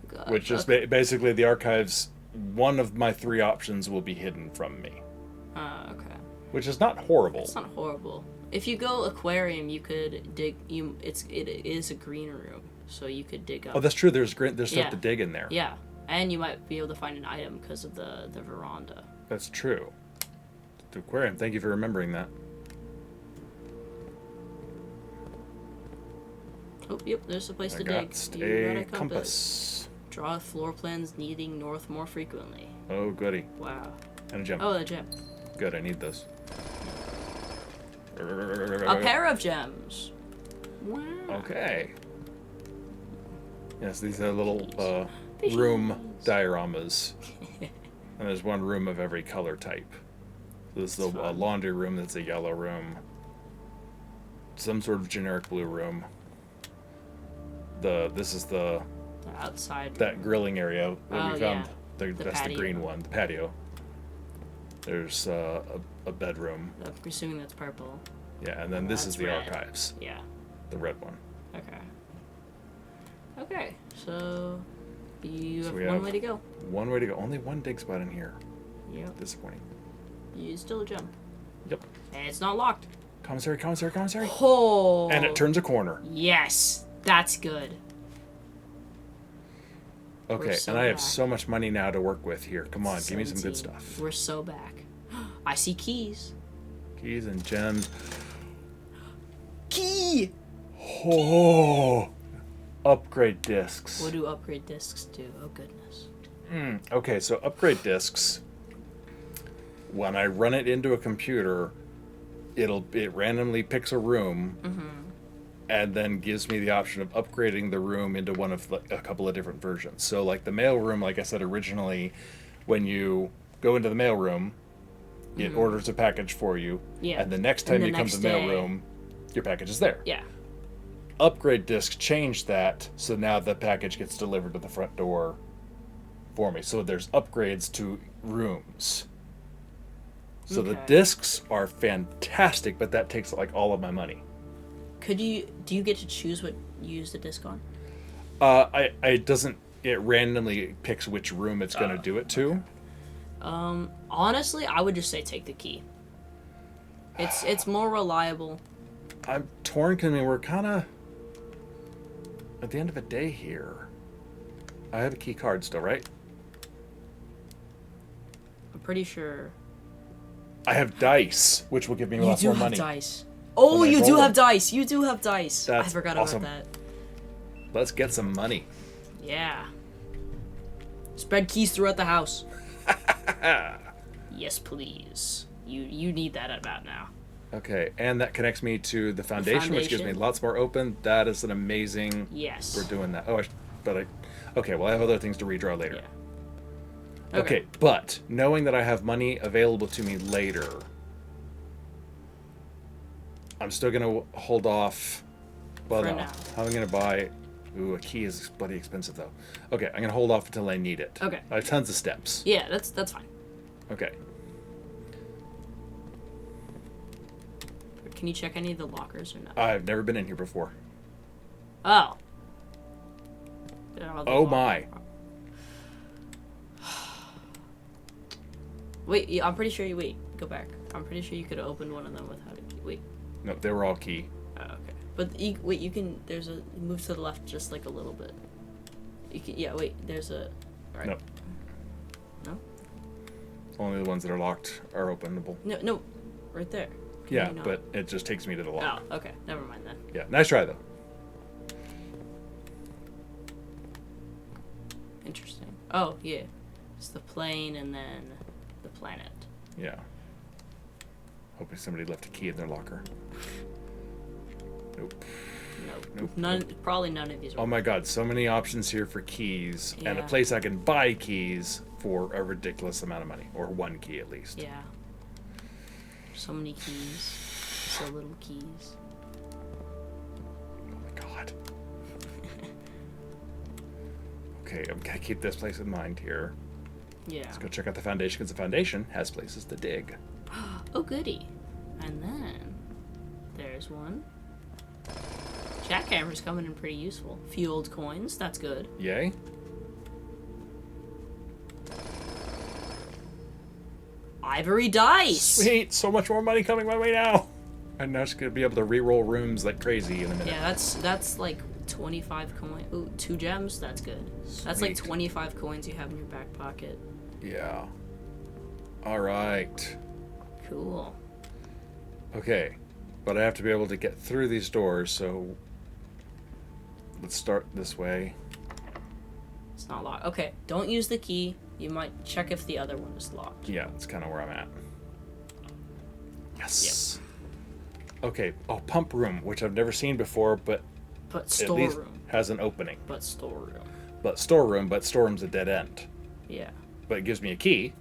God, which is okay. basically the archives. One of my 3 options will be hidden from me, Okay. which is not horrible. It's not horrible. If you go aquarium, you could dig. It is a green room, so you could dig up. Oh, that's true. There's stuff Yeah. to dig in there. Yeah, and you might be able to find an item because of the veranda. That's true. The aquarium. Thank you for remembering that. Oh, yep. There's a place I to got dig. You got a compass. Draw floor plans needing north more frequently. Oh, goody. Wow. And a gem. Oh, the gem. Good. I need those. A pair of gems. Wow. Okay. Yes, these are little Fishies. room dioramas. And there's one room of every color type. So this is That's a fun. laundry room that's a yellow room. Some sort of generic blue room. This is The outside. that grilling area that Oh, we found. yeah. That's the patio. green one, the patio. There's a bedroom. I'm presuming that's purple. Yeah, and then this That's is the red. archives, Yeah. the red one. Okay. Okay. So you So have we one have- way to go. One way to go. Only one dig spot in here. Yep. Disappointing. You still jump. Yep. And it's not locked. Commissary, commissary, commissary. Oh. And it turns a corner. Yes, that's good. Okay, so and I have back. so much money now to work with here. Come on, give me some good 17. stuff. We're so back. I see keys. Keys and gems. Key. Oh, upgrade discs. What do upgrade discs do? Oh goodness. Okay, so upgrade discs. When I run it into a computer, it randomly picks a room, and then gives me the option of upgrading the room into one of a couple of different versions. So, like the mail room, like I said originally, when you go into the mail room, it orders a package for you, Yeah. and the next time And the you come next to the mail day- room, your package is there. Yeah. Upgrade discs changed that, so now the package gets delivered to the front door for me. So there's upgrades to rooms. So the Okay. discs are fantastic, but that takes like all of my money. Do you get to choose what you use the disc on? It doesn't. It randomly picks which room it's going to do it to. Honestly, I would just say take the key. It's more reliable. I'm torn because I mean, we're kind of at the end of the day here. I have a key card still, right? I'm pretty sure. I have dice, which will give me You lots do more have money. dice. Oh, When I you do roll have them. dice. You do have dice. That's I forgot awesome. about that. Let's get some money. Yeah. Spread keys throughout the house. Yes, please. You need that about now. Okay, and that connects me to the foundation, which gives me foundation. lots more open. That is an amazing. Yes. We're doing that. Oh, okay. Well, I have other things to redraw later. Yeah. Okay, but knowing that I have money available to me later, I'm still gonna hold off. Well, For no, now. how am I gonna buy? Ooh, a key is bloody expensive though. Okay, I'm gonna hold off until I need it. Okay. I have tons of steps. Yeah, that's fine. Okay. Can you check any of the lockers or not? I've never been in here before. Oh. Oh my. Wait, yeah, I'm pretty sure you go back. I'm pretty sure you could have opened one of them without a key. Wait. No, they were all key. Oh, okay. But you can. There's a move to the left just like a little bit. You can. Yeah. Wait. There's a. Right. No. No. Only the ones that are locked are openable. No. No. Right there. Can Yeah, you not- but it just takes me to the lock. Oh. Okay. Never mind then. Yeah, nice try though. Interesting. Oh yeah. It's the plane and then the planet. Yeah. Hoping somebody left a key in their locker. Nope. Nope. None. Probably none of these. Are Oh my god, so many options here for keys, and a Yeah. place I can buy keys for a ridiculous amount of money, or one key at least. Yeah. So many keys. So little keys. Oh my god. Okay, I'm gonna keep this place in mind here. Yeah. Let's go check out the foundation, because the foundation has places to dig. Oh goody. And then there's one. Jackhammer's coming in pretty useful. Few old coins. That's good. Yay. Ivory dice. Sweet, so much more money coming my way now. I'm now just gonna be able to re-roll rooms like crazy in a minute. Yeah, that's like 25 coin. Ooh, 2 gems. That's good. That's like Sweet. 25 coins you have in your back pocket. Yeah. All right. Cool. Okay, but I have to be able to get through these doors, so let's start this way. It's not locked. Okay, don't use the key. You might check if the other one is locked. Yeah, that's kind of where I'm at. Yes. Okay. Oh, pump room, which I've never seen before, but But at least storeroom. has an opening. But storeroom. But storeroom's a dead end. Yeah. But it gives me a key,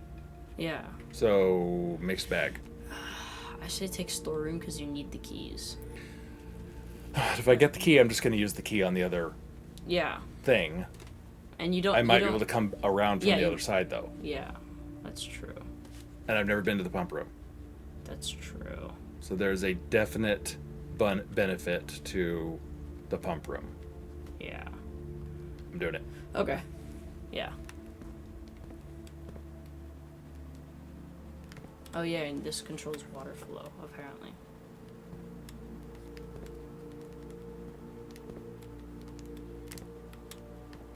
Yeah. so mixed bag. I say take storeroom because you need the keys. If I get the key, I'm just going to use the key on the other Yeah. thing. And you don't. I might you be don't, able to come around from Yeah, the you- other side, though. Yeah, that's true. And I've never been to the pump room. That's true. So there's a definite benefit to the pump room. Yeah. I'm doing it. Okay. Yeah. Oh yeah, and this controls water flow, apparently.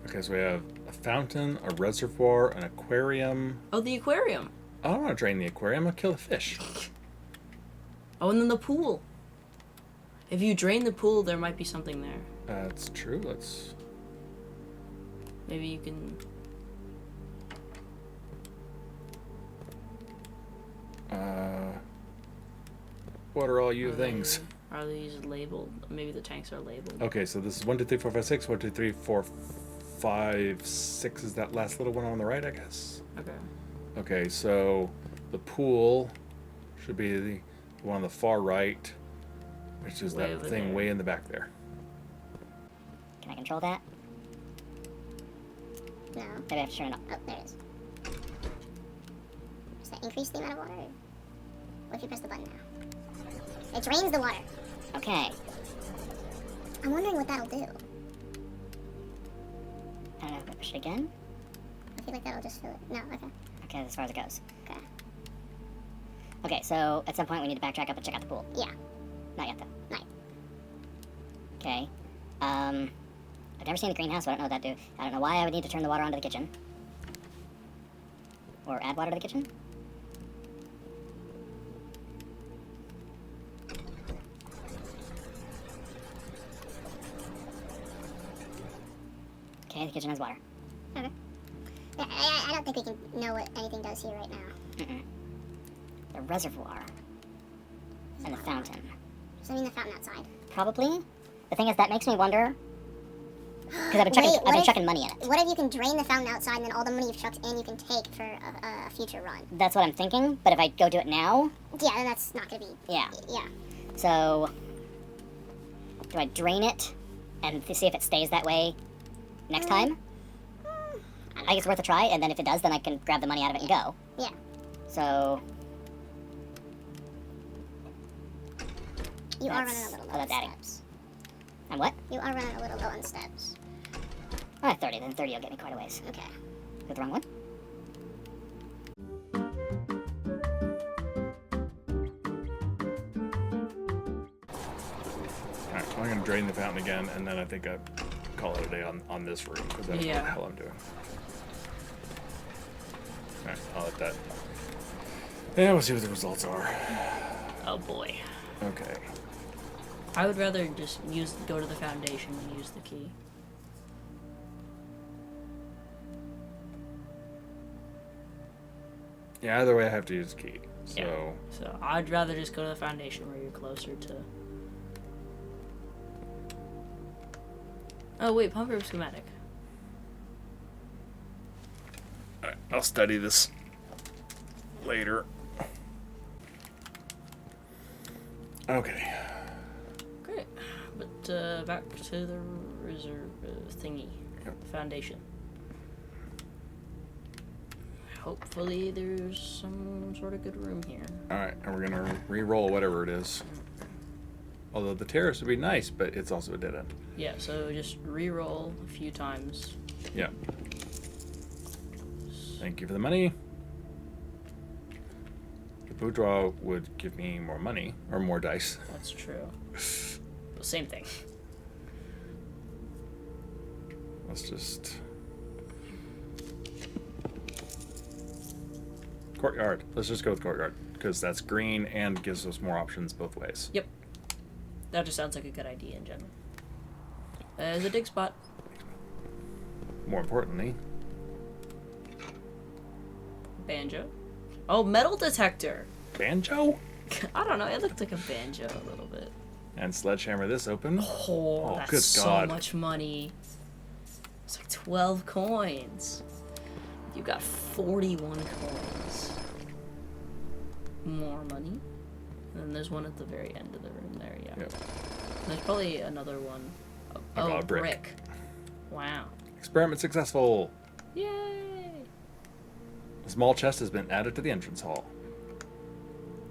Okay, so we have a fountain, a reservoir, an aquarium. Oh, the aquarium. I don't want to drain the aquarium. I'll kill a fish. Oh, and then the pool. If you drain the pool, there might be something there. That's true. Let's. Maybe you can. What are all you things? Are these labeled? Maybe the tanks are labeled. Okay, so this is 1, 2, 3, 4, 5, 6. 1, 2, 3, 4, 5, 6 is that last little one on the right, I guess. Okay. Okay, so the pool should be the one on the far right, which is Way that over thing there. way in the back there. Can I control that? No. Maybe I have to turn it off. Oh, there it is. Does that increase the amount of water? What if you press the button now? It drains the water. Okay. I'm wondering what that'll do. I don't know. Push it again. I feel like that'll just fill it. No, okay. Okay, as far as it goes. Okay. Okay, so at some point we need to backtrack up and check out the pool. Yeah. Not yet, though. Right. Okay. I've never seen the greenhouse, so I don't know what that'd do. I don't know why I would need to turn the water onto the kitchen. Or add water to the kitchen. Okay, the kitchen has water. Okay. Yeah, I don't think we can know what anything does here right now. Mm-mm. The reservoir. And the fountain. Does that mean the fountain outside? Probably. The thing is, that makes me wonder. Because I've been chucking money in it. What if you can drain the fountain outside and then all the money you've chucked in you can take for a future run? That's what I'm thinking, but if I go do it now, Yeah, then that's not gonna be... yeah. Yeah. So, do I drain it and see if it stays that way next time? I think it's worth a try, and then if it does, then I can grab the money out of it and go. Yeah. So, You are That's- running a little oh, low on that's adding. steps. I'm what? You are running a little low on steps. 30, then 30 will get me quite a ways. Okay. With the wrong one? Alright, so I'm going to drain the fountain again, and then I think I call it a day on this room, because I don't know what Yeah. the hell I'm doing. Alright, I'll let that... Yeah, we'll see what the results are. Oh boy. Okay. I would rather just go to the foundation and use the key. Yeah, either way I have to use a key. So, Yeah. So I'd rather just go to the foundation where you're closer to. Oh wait, pump room schematic. alright, I'll study this later. Okay. Great. But back to the reserve thingy. Yep. Foundation. Hopefully there's some sort of good room here. Alright, and we're gonna re-roll whatever it is. Although the terrace would be nice, but it's also a dead end. Yeah, so just re-roll a few times. Yeah. Thank you for the money. The boudoir would give me more money, or more dice. That's true. Well, same thing. Let's just... Courtyard. Let's just go with courtyard, because that's green and gives us more options both ways. Yep. That just sounds like a good idea in general. There's a dig spot. More importantly, Banjo. Oh, metal detector. banjo? I don't know. It looked like a banjo a little bit. And sledgehammer this open. Oh, that's good so God. much money. It's like 12 coins. You got 41 coins. More money. And then there's one at the very end of the room there, yeah. Yep. There's probably another one. I got a brick. brick. Wow. Experiment successful. Yay! A small chest has been added to the entrance hall.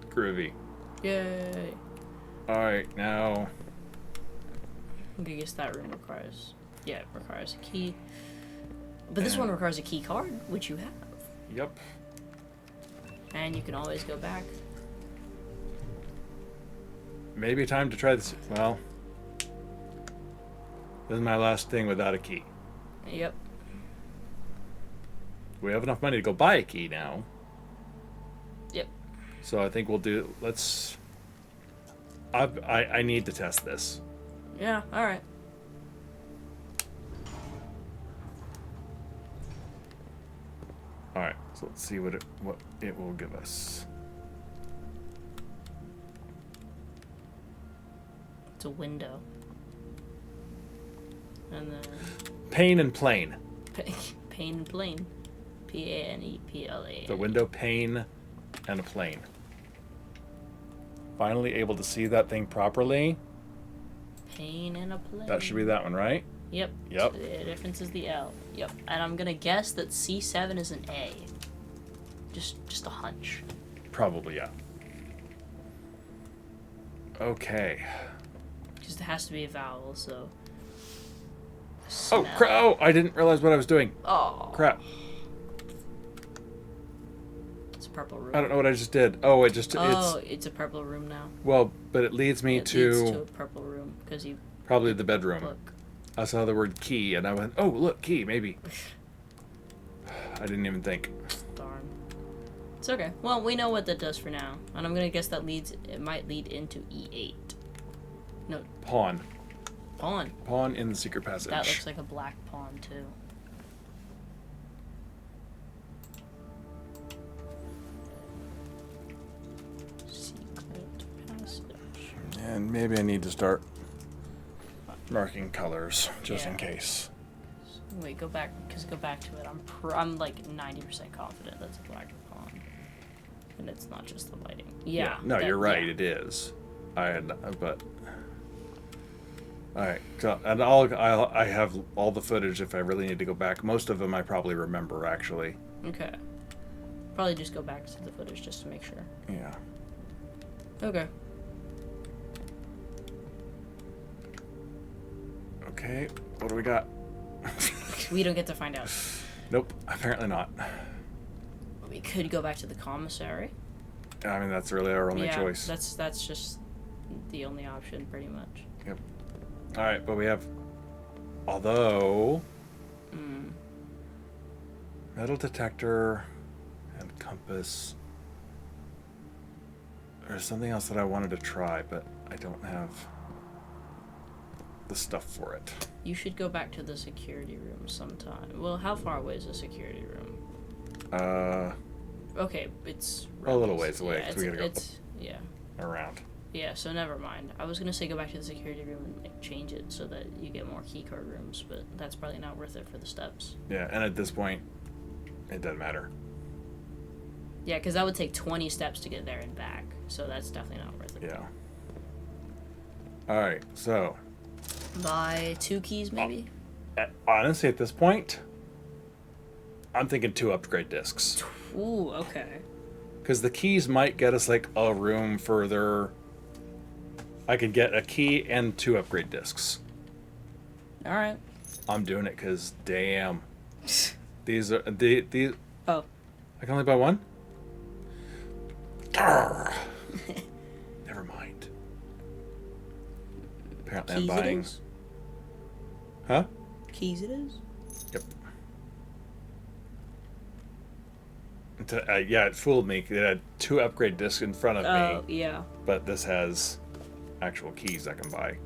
Groovy. Yay! Alright, now... I guess that room requires... Yeah, it requires a key. But this one requires a key card, which you have. Yep. And you can always go back. Maybe time to try this. Well, this is my last thing without a key. Yep. We have enough money to go buy a key now. Yep. So I think we'll do... Let's... I need to test this. Yeah, alright. Alright, so let's see what it will give us. It's a window. And then... Pane and plane. Pane and plane. P-A-N-E-P-L-A. The window, pane, and a plane. Finally able to see that thing properly. Pane and a plane. That should be that one, right? Yep. Yep. The difference is the L. Yep. And I'm gonna guess that C7 is an A. Just a hunch. Probably, yeah. Okay. Because it has to be a vowel, so. Oh, crap. Oh, I didn't realize what I was doing. Oh. Crap. It's a purple room. I don't know what I just did. Oh, it's a purple room now. Well, but it leads me It leads to a purple room because you probably the bedroom. look. I saw the word key and I went, oh, look, key, maybe. I didn't even think. Darn. It's okay. Well, we know what that does for now, and I'm gonna guess that it might lead into E8. No, Pawn. pawn. Pawn in the secret passage. That looks like a black pawn too. Secret passage. And maybe I need to start marking colors just in Yeah. case. Wait, go back to it. I'm like 90% confident that's a black pawn, and it's not just the lighting. Yeah. No, you're right. yeah. It is. But. All right. So, and I have all the footage if I really need to go back. Most of them I probably remember actually. Okay. Probably just go back to the footage just to make sure. Yeah. Okay. Okay. What do we got? We don't get to find out. Nope. Apparently not. We could go back to the commissary. I mean, that's really our only yeah, choice. That's just the only option, pretty much. Yep. All right, but we have, although, metal detector and compass. There's something else that I wanted to try, but I don't have the stuff for it. You should go back to the security room sometime. Well, how far away is the security room? Okay, it's A little ways away, Yeah, 'cause we gotta go yeah. around. Yeah, so never mind. I was gonna say go back to the security room and like change it so that you get more keycard rooms, but that's probably not worth it for the steps. Yeah, and at this point, it doesn't matter. Yeah, because that would take 20 steps to get there and back, so that's definitely not worth it. Yeah. All right, so Buy 2 keys, maybe? honestly, at this point, I'm thinking 2 upgrade discs. Ooh, okay. Because the keys might get us like a room further. I could get a key and 2 upgrade discs. Alright. I'm doing it because damn, these are these. Oh. I can only buy 1. Grr. Never mind. Apparently, Keys I'm it buying. is? Huh? Keys it is? Yep. Yeah, it fooled me. It had 2 upgrade discs in front of Oh, me, yeah. but this has actual keys I can buy.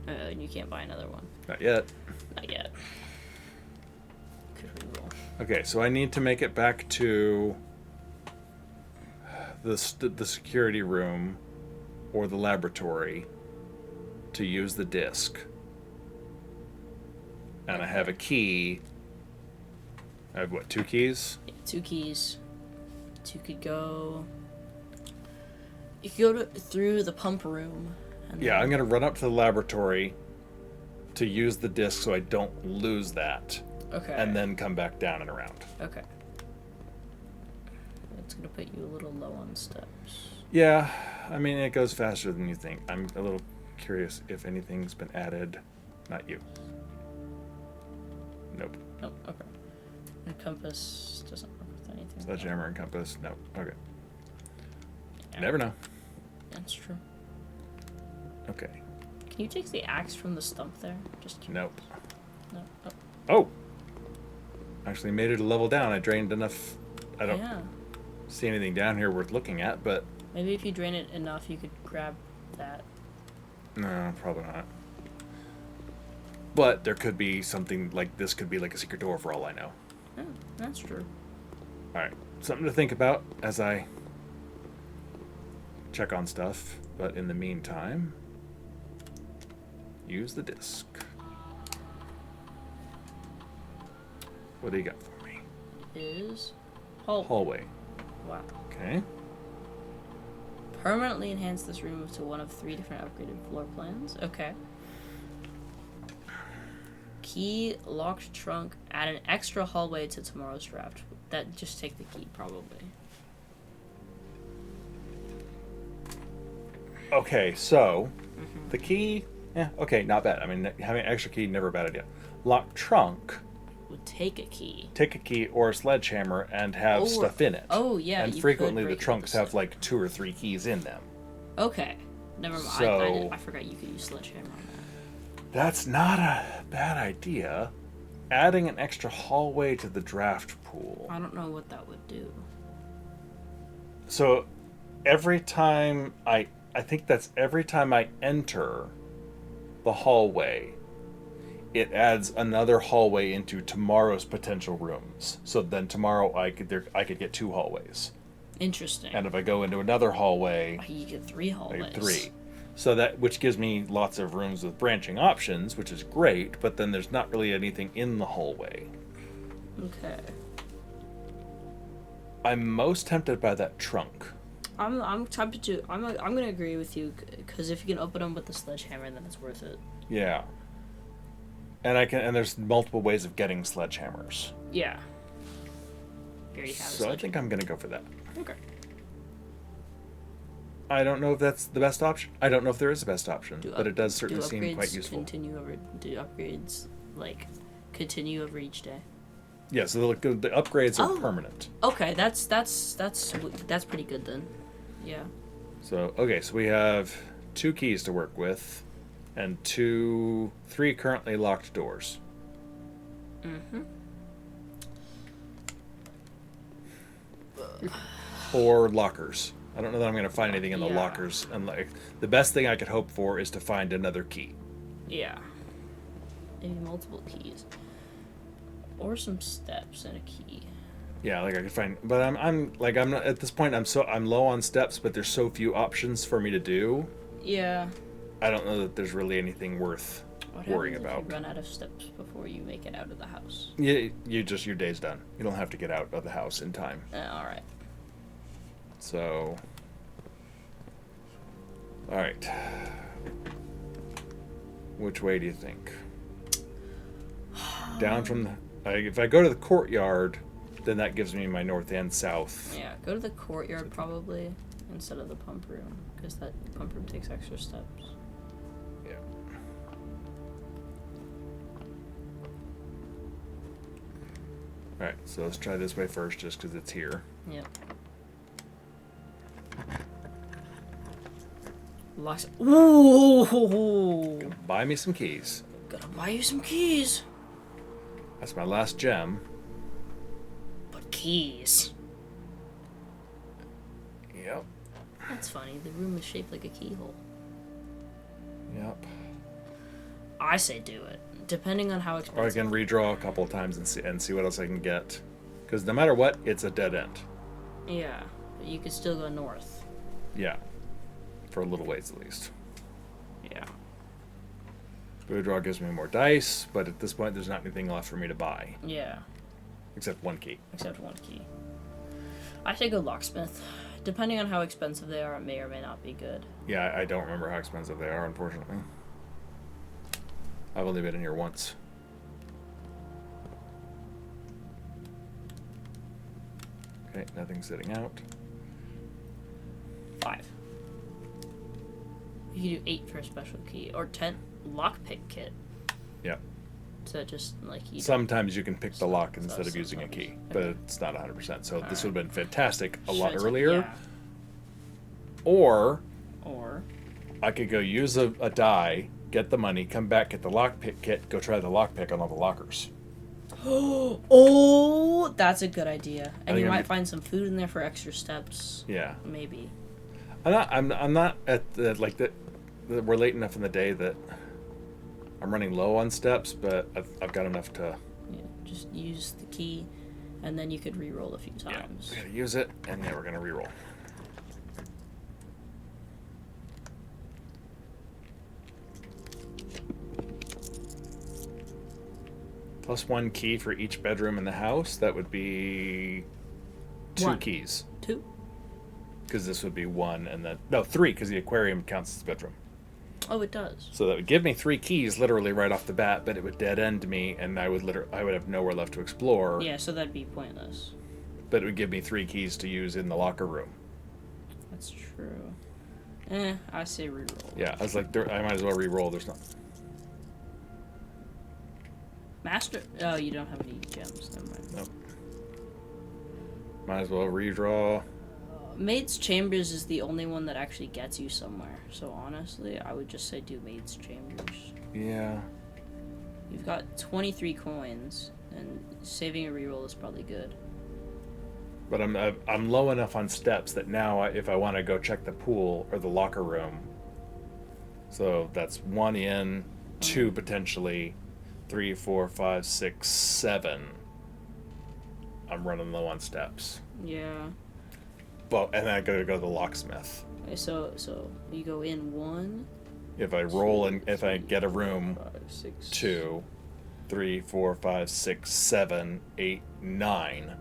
And you can't buy another one. Not yet. Not yet. Could reroll. Okay, so I need to make it back to the security room or the laboratory to use the disc. And I have a key. I have what, 2 keys? Yeah, 2 keys. 2 could go. You could go through the pump room. And Yeah, then- I'm gonna run up to the laboratory to use the disc so I don't lose that. Okay. And then come back down and around. Okay. It's gonna put you a little low on steps. Yeah, I mean, it goes faster than you think. I'm a little curious if anything's been added. Not you. Nope. Oh, okay. The compass doesn't work with anything. Sledgehammer and compass. Nope. Okay. Yeah, Never know. That's true. Okay. Can you take the axe from the stump there? Just curious. Nope. No. Oh. Oh! Actually made it a level down. I drained enough. I don't Yeah. see anything down here worth looking at, but Maybe if you drain it enough, you could grab that. no, probably not. But there could be something like this could be like a secret door for all I know. Oh, that's true. Alright, something to think about as I check on stuff. But in the meantime, use the disc. What do you got for me? Is Hallway. Wow. Okay. Permanently enhance this room to one of 3 different upgraded floor plans. Okay. Key, locked trunk, add an extra hallway to tomorrow's draft. Just take the key, probably. Okay, so the key, okay, not bad. I mean, having an extra key, never a bad idea. Lock trunk, Would take a key. take a key or a sledgehammer and have Or- stuff in it. Oh, yeah, And you frequently could the break it trunks with a have like 2 or 3 keys in them. Okay. Never mind. So- I forgot you could use sledgehammer on that. That's not a bad idea. Adding an extra hallway to the draft pool. I don't know what that would do. So every time I think that's every time I enter the hallway, it adds another hallway into tomorrow's potential rooms. So then tomorrow I could get 2 hallways. Interesting. And if I go into another hallway, You get 3 I hallways. get 3. So that, which gives me lots of rooms with branching options, which is great, but then there's not really anything in the hallway. Okay. I'm most tempted by that trunk. I'm tempted to. I'm gonna agree with you because if you can open them with the sledgehammer, then it's worth it. Yeah. And there's multiple ways of getting sledgehammers. Yeah. You already have a So I think I'm gonna go for that. Okay. I don't know if that's the best option. I don't know if there is a best option, but it does certainly do seem upgrades quite useful. Do upgrades like continue over each day? Yeah, so the upgrades are Oh. permanent. Okay, that's pretty good then. Yeah. So okay, so we have 2 keys to work with, and 3 currently locked doors. Mm-hmm. Or lockers. I don't know that I'm going to find anything in the Yeah. lockers. And like the best thing I could hope for is to find another key. Yeah. Maybe multiple keys. Or some steps and a key. Yeah, like I could find, but I'm not at this point. I'm low on steps, but there's so few options for me to do. Yeah. I don't know that there's really anything worth What worrying happens about. if you run out of steps before you make it out of the house? You just your day's done. You don't have to get out of the house in time. All right. So, all right. Which way do you think? Down from the. If I go to the courtyard, then that gives me my north and south. Yeah, go to the courtyard probably instead of the pump room because that pump room takes extra steps. Yeah. All right, so let's try this way first, just because it's here. Yep. Locks. Ooh! Buy me some keys. Gotta buy you some keys. That's my last gem. But keys. Yep. That's funny. The room is shaped like a keyhole. Yep. I say do it. Depending on how Or I expensive. can redraw a couple of times and see what else I can get. Because no matter what, it's a dead end. Yeah, but you could still go north. Yeah. For a little ways at least. Yeah. Redraw gives me more dice, but at this point there's not anything left for me to buy. Yeah. Except 1 key. Except 1 key. I say go locksmith. Depending on how expensive they are, it may or may not be good. Yeah, I don't remember how expensive they are, unfortunately. I've only been in here once. Okay, nothing sitting out. 5. You can do 8 for a special key. Or 10 lockpick kit. Yep. So just like you Sometimes you can pick the lock So instead of using a sometimes. key, but Okay. it's not 100%. So this Alright. would have been fantastic a lot Should- earlier. Yeah. Or Or I could go use a die, get the money, come back, get the lockpick kit, go try the lockpick on all the lockers. oh, that's a good idea. And think you I'm might gonna- find some food in there for extra steps. Yeah. Maybe. I'm not at the, like the we're late enough in the day that I'm running low on steps, but I've got enough to. Yeah, just use the key, and then you could re-roll a few times. We gotta use it, and yeah, we're gonna reroll. Plus 1 key for each bedroom in the house. That would be 2 1. keys, 2. because this would be 1, and then no 3, because the aquarium counts as a bedroom. Oh, it does. So that would give me 3 keys literally right off the bat, but it would dead end me, and I would have nowhere left to explore. Yeah, so that'd be pointless. But it would give me 3 keys to use in the locker room. That's true. I say reroll. Yeah, I was like, I might as well re-roll. There's not. Master. Oh, you don't have any gems. Never mind. Nope. Might as well redraw. Maid's Chambers is the only one that actually gets you somewhere. So honestly, I would just say do Maid's Chambers. Yeah. You've got 23 coins, and saving a reroll is probably good. But I'm low enough on steps that now if I want to go check the pool or the locker room, so that's 1 in, 2 potentially, 3, 4, 5, 6, 7. I'm running low on steps. Yeah. Well, and then I gotta go to the locksmith. Okay, so you go in 1. If I roll and if I get a room, 5, 6. 2, 3, 4, 5, 6, 7, 8, 9.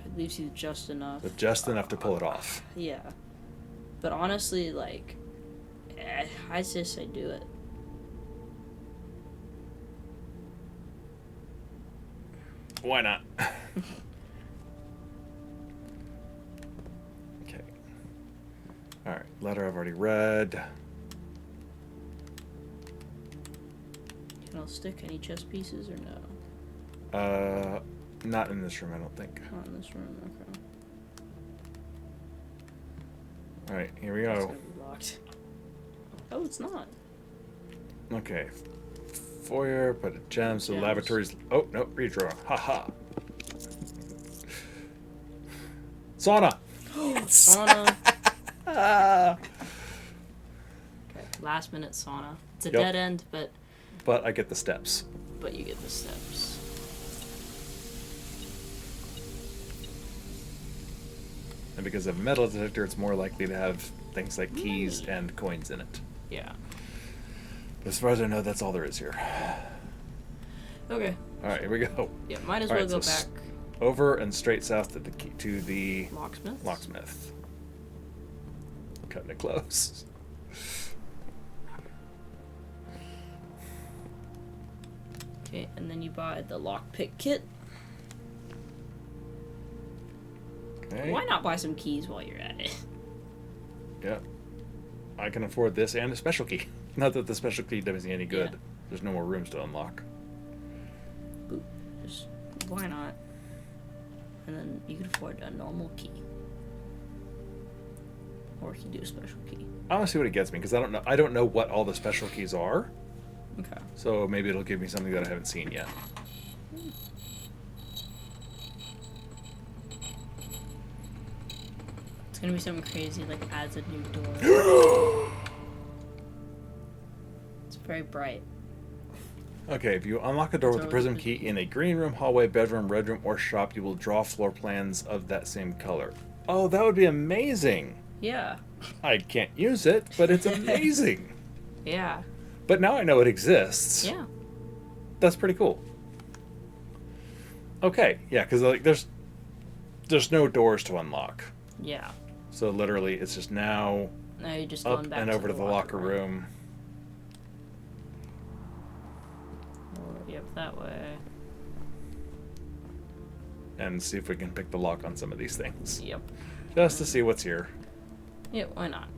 It leaves you just enough. But just enough to pull it off. Yeah. But honestly, like, I just say do it. Why not? Okay. Alright, letter I've already read. Can I stick any chess pieces or no? Not in this room, I don't think. Not in this room, okay. Alright, here we It's go. gonna be locked. Oh, it's not. Okay. Foyer, put a gem, so Gems. lavatories. Oh, no, redraw. Haha. Sauna! Sauna. Ah. Okay, last minute sauna. It's a Yep. dead end, but But I get the steps. you get the steps. And because of a metal detector, it's more likely to have things like keys Money. and coins in it. Yeah. As far as I know, that's all there is here. Okay. Alright, here we go. Yeah, might as All well right, go so back. Over and straight south to the Locksmith? locksmith. Cutting it close. Okay, and then you buy the lockpick kit. Okay. Why not buy some keys while you're at it? Yeah. I can afford this and a special key. Not that the special key does me any good. Yeah. There's no more rooms to unlock. Boop. Just why not? And then you can afford a normal key. Or you can do a special key. I want to see what it gets me because I don't know what all the special keys are. Okay. So maybe it'll give me something that I haven't seen yet. It's gonna be something crazy, like adds a new door. It's very bright. Okay, if you unlock a door with a Throw prism the- key in a green room, hallway, bedroom, red room, or shop, you will draw floor plans of that same color. Oh, that would be amazing. Yeah. I can't use it, but it's amazing. Yeah. But now I know it exists. Yeah. That's pretty cool. Okay, yeah, because like there's no doors to unlock, Yeah. so literally it's just now Now you're just up going back and over to the locker room. room. Or, yep, that way. And see if we can pick the lock on some of these things, Yep. just to see what's here. Yeah, why not?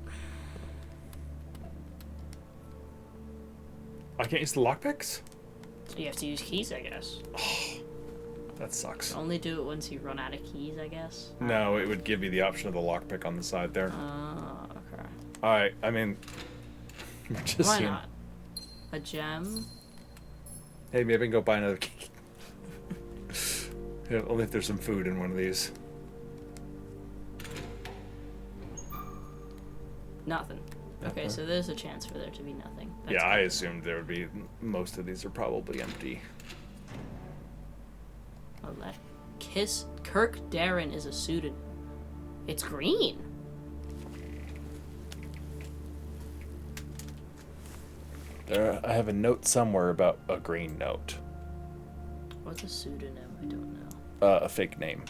I can't use the lockpicks? You have to use keys, I guess. That sucks. Only do it once you run out of keys, I guess. No, it would give you the option of the lockpick on the side there. Okay. Alright, I mean, we're just Why seeing. not? A gem? Hey, maybe I can go buy another key. Yeah, only if there's some food in one of these. Nothing. Okay, Okay. so there's a chance for there to be nothing. That's Yeah, I good. assumed there would be. Most of these are probably empty. Oh, that Kiss Kirk Darren is a suited. It's green. I have a note somewhere about a green note. What's a pseudonym? I don't know. A fake name.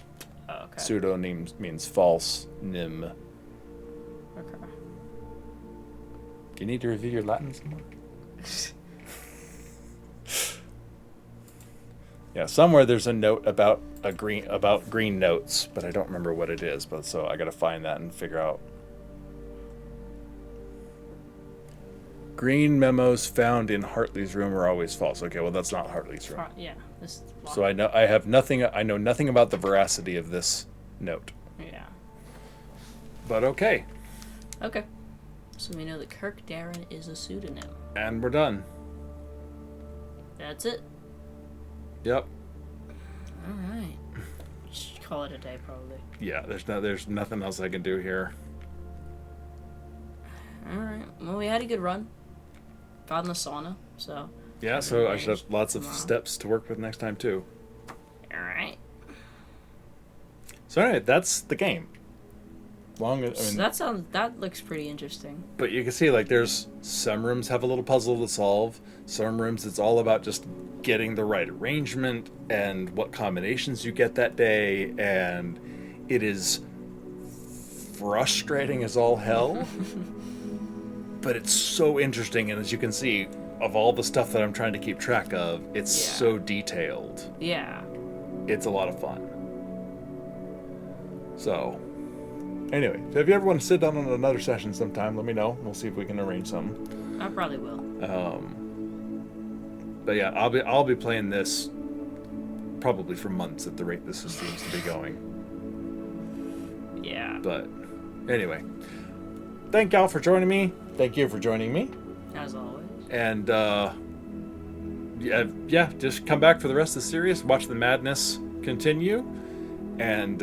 Oh, okay. Pseudonym means false. Nym. Okay. Do you need to review your Latin somewhere? Yeah, somewhere there's a note about green notes, but I don't remember what it is. But so I got to find that and figure out Green memos found in Hartley's room are always false. Okay, well that's not Hartley's room. Yeah. This. So I know nothing about the veracity of this note. Yeah. But okay. Okay. So we know that Kirk Darren is a pseudonym. And we're done. That's it. Yep. All right. Just call it a day, probably. Yeah, there's nothing else I can do here. All right. Well, we had a good run. Got in the sauna, so. Yeah, so I should have lots of Tomorrow. steps to work with next time too. All right. So anyway, that's the game. That looks pretty interesting. But you can see, like, there's some rooms have a little puzzle to solve. Some rooms it's all about just getting the right arrangement and what combinations you get that day, and it is frustrating as all hell. But it's so interesting, and as you can see, of all the stuff that I'm trying to keep track of, it's so detailed. Yeah. It's a lot of fun. So, anyway, so if you ever want to sit down on another session sometime, let me know. We'll see if we can arrange something. I probably will. But yeah, I'll be playing this probably for months at the rate this seems to be going. Yeah. But anyway, thank y'all for joining me. Thank you for joining me. As always. And yeah, just come back for the rest of the series. Watch the madness continue, and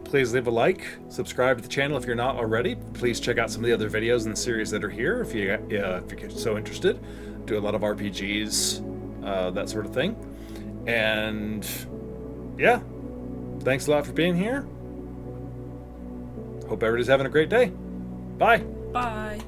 please leave a like, subscribe to the channel if you're not already. Please check out some of the other videos in the series that are here if you're so interested. Do a lot of RPGs, that sort of thing. And yeah, thanks a lot for being here. Hope everybody's having a great day. Bye. Bye.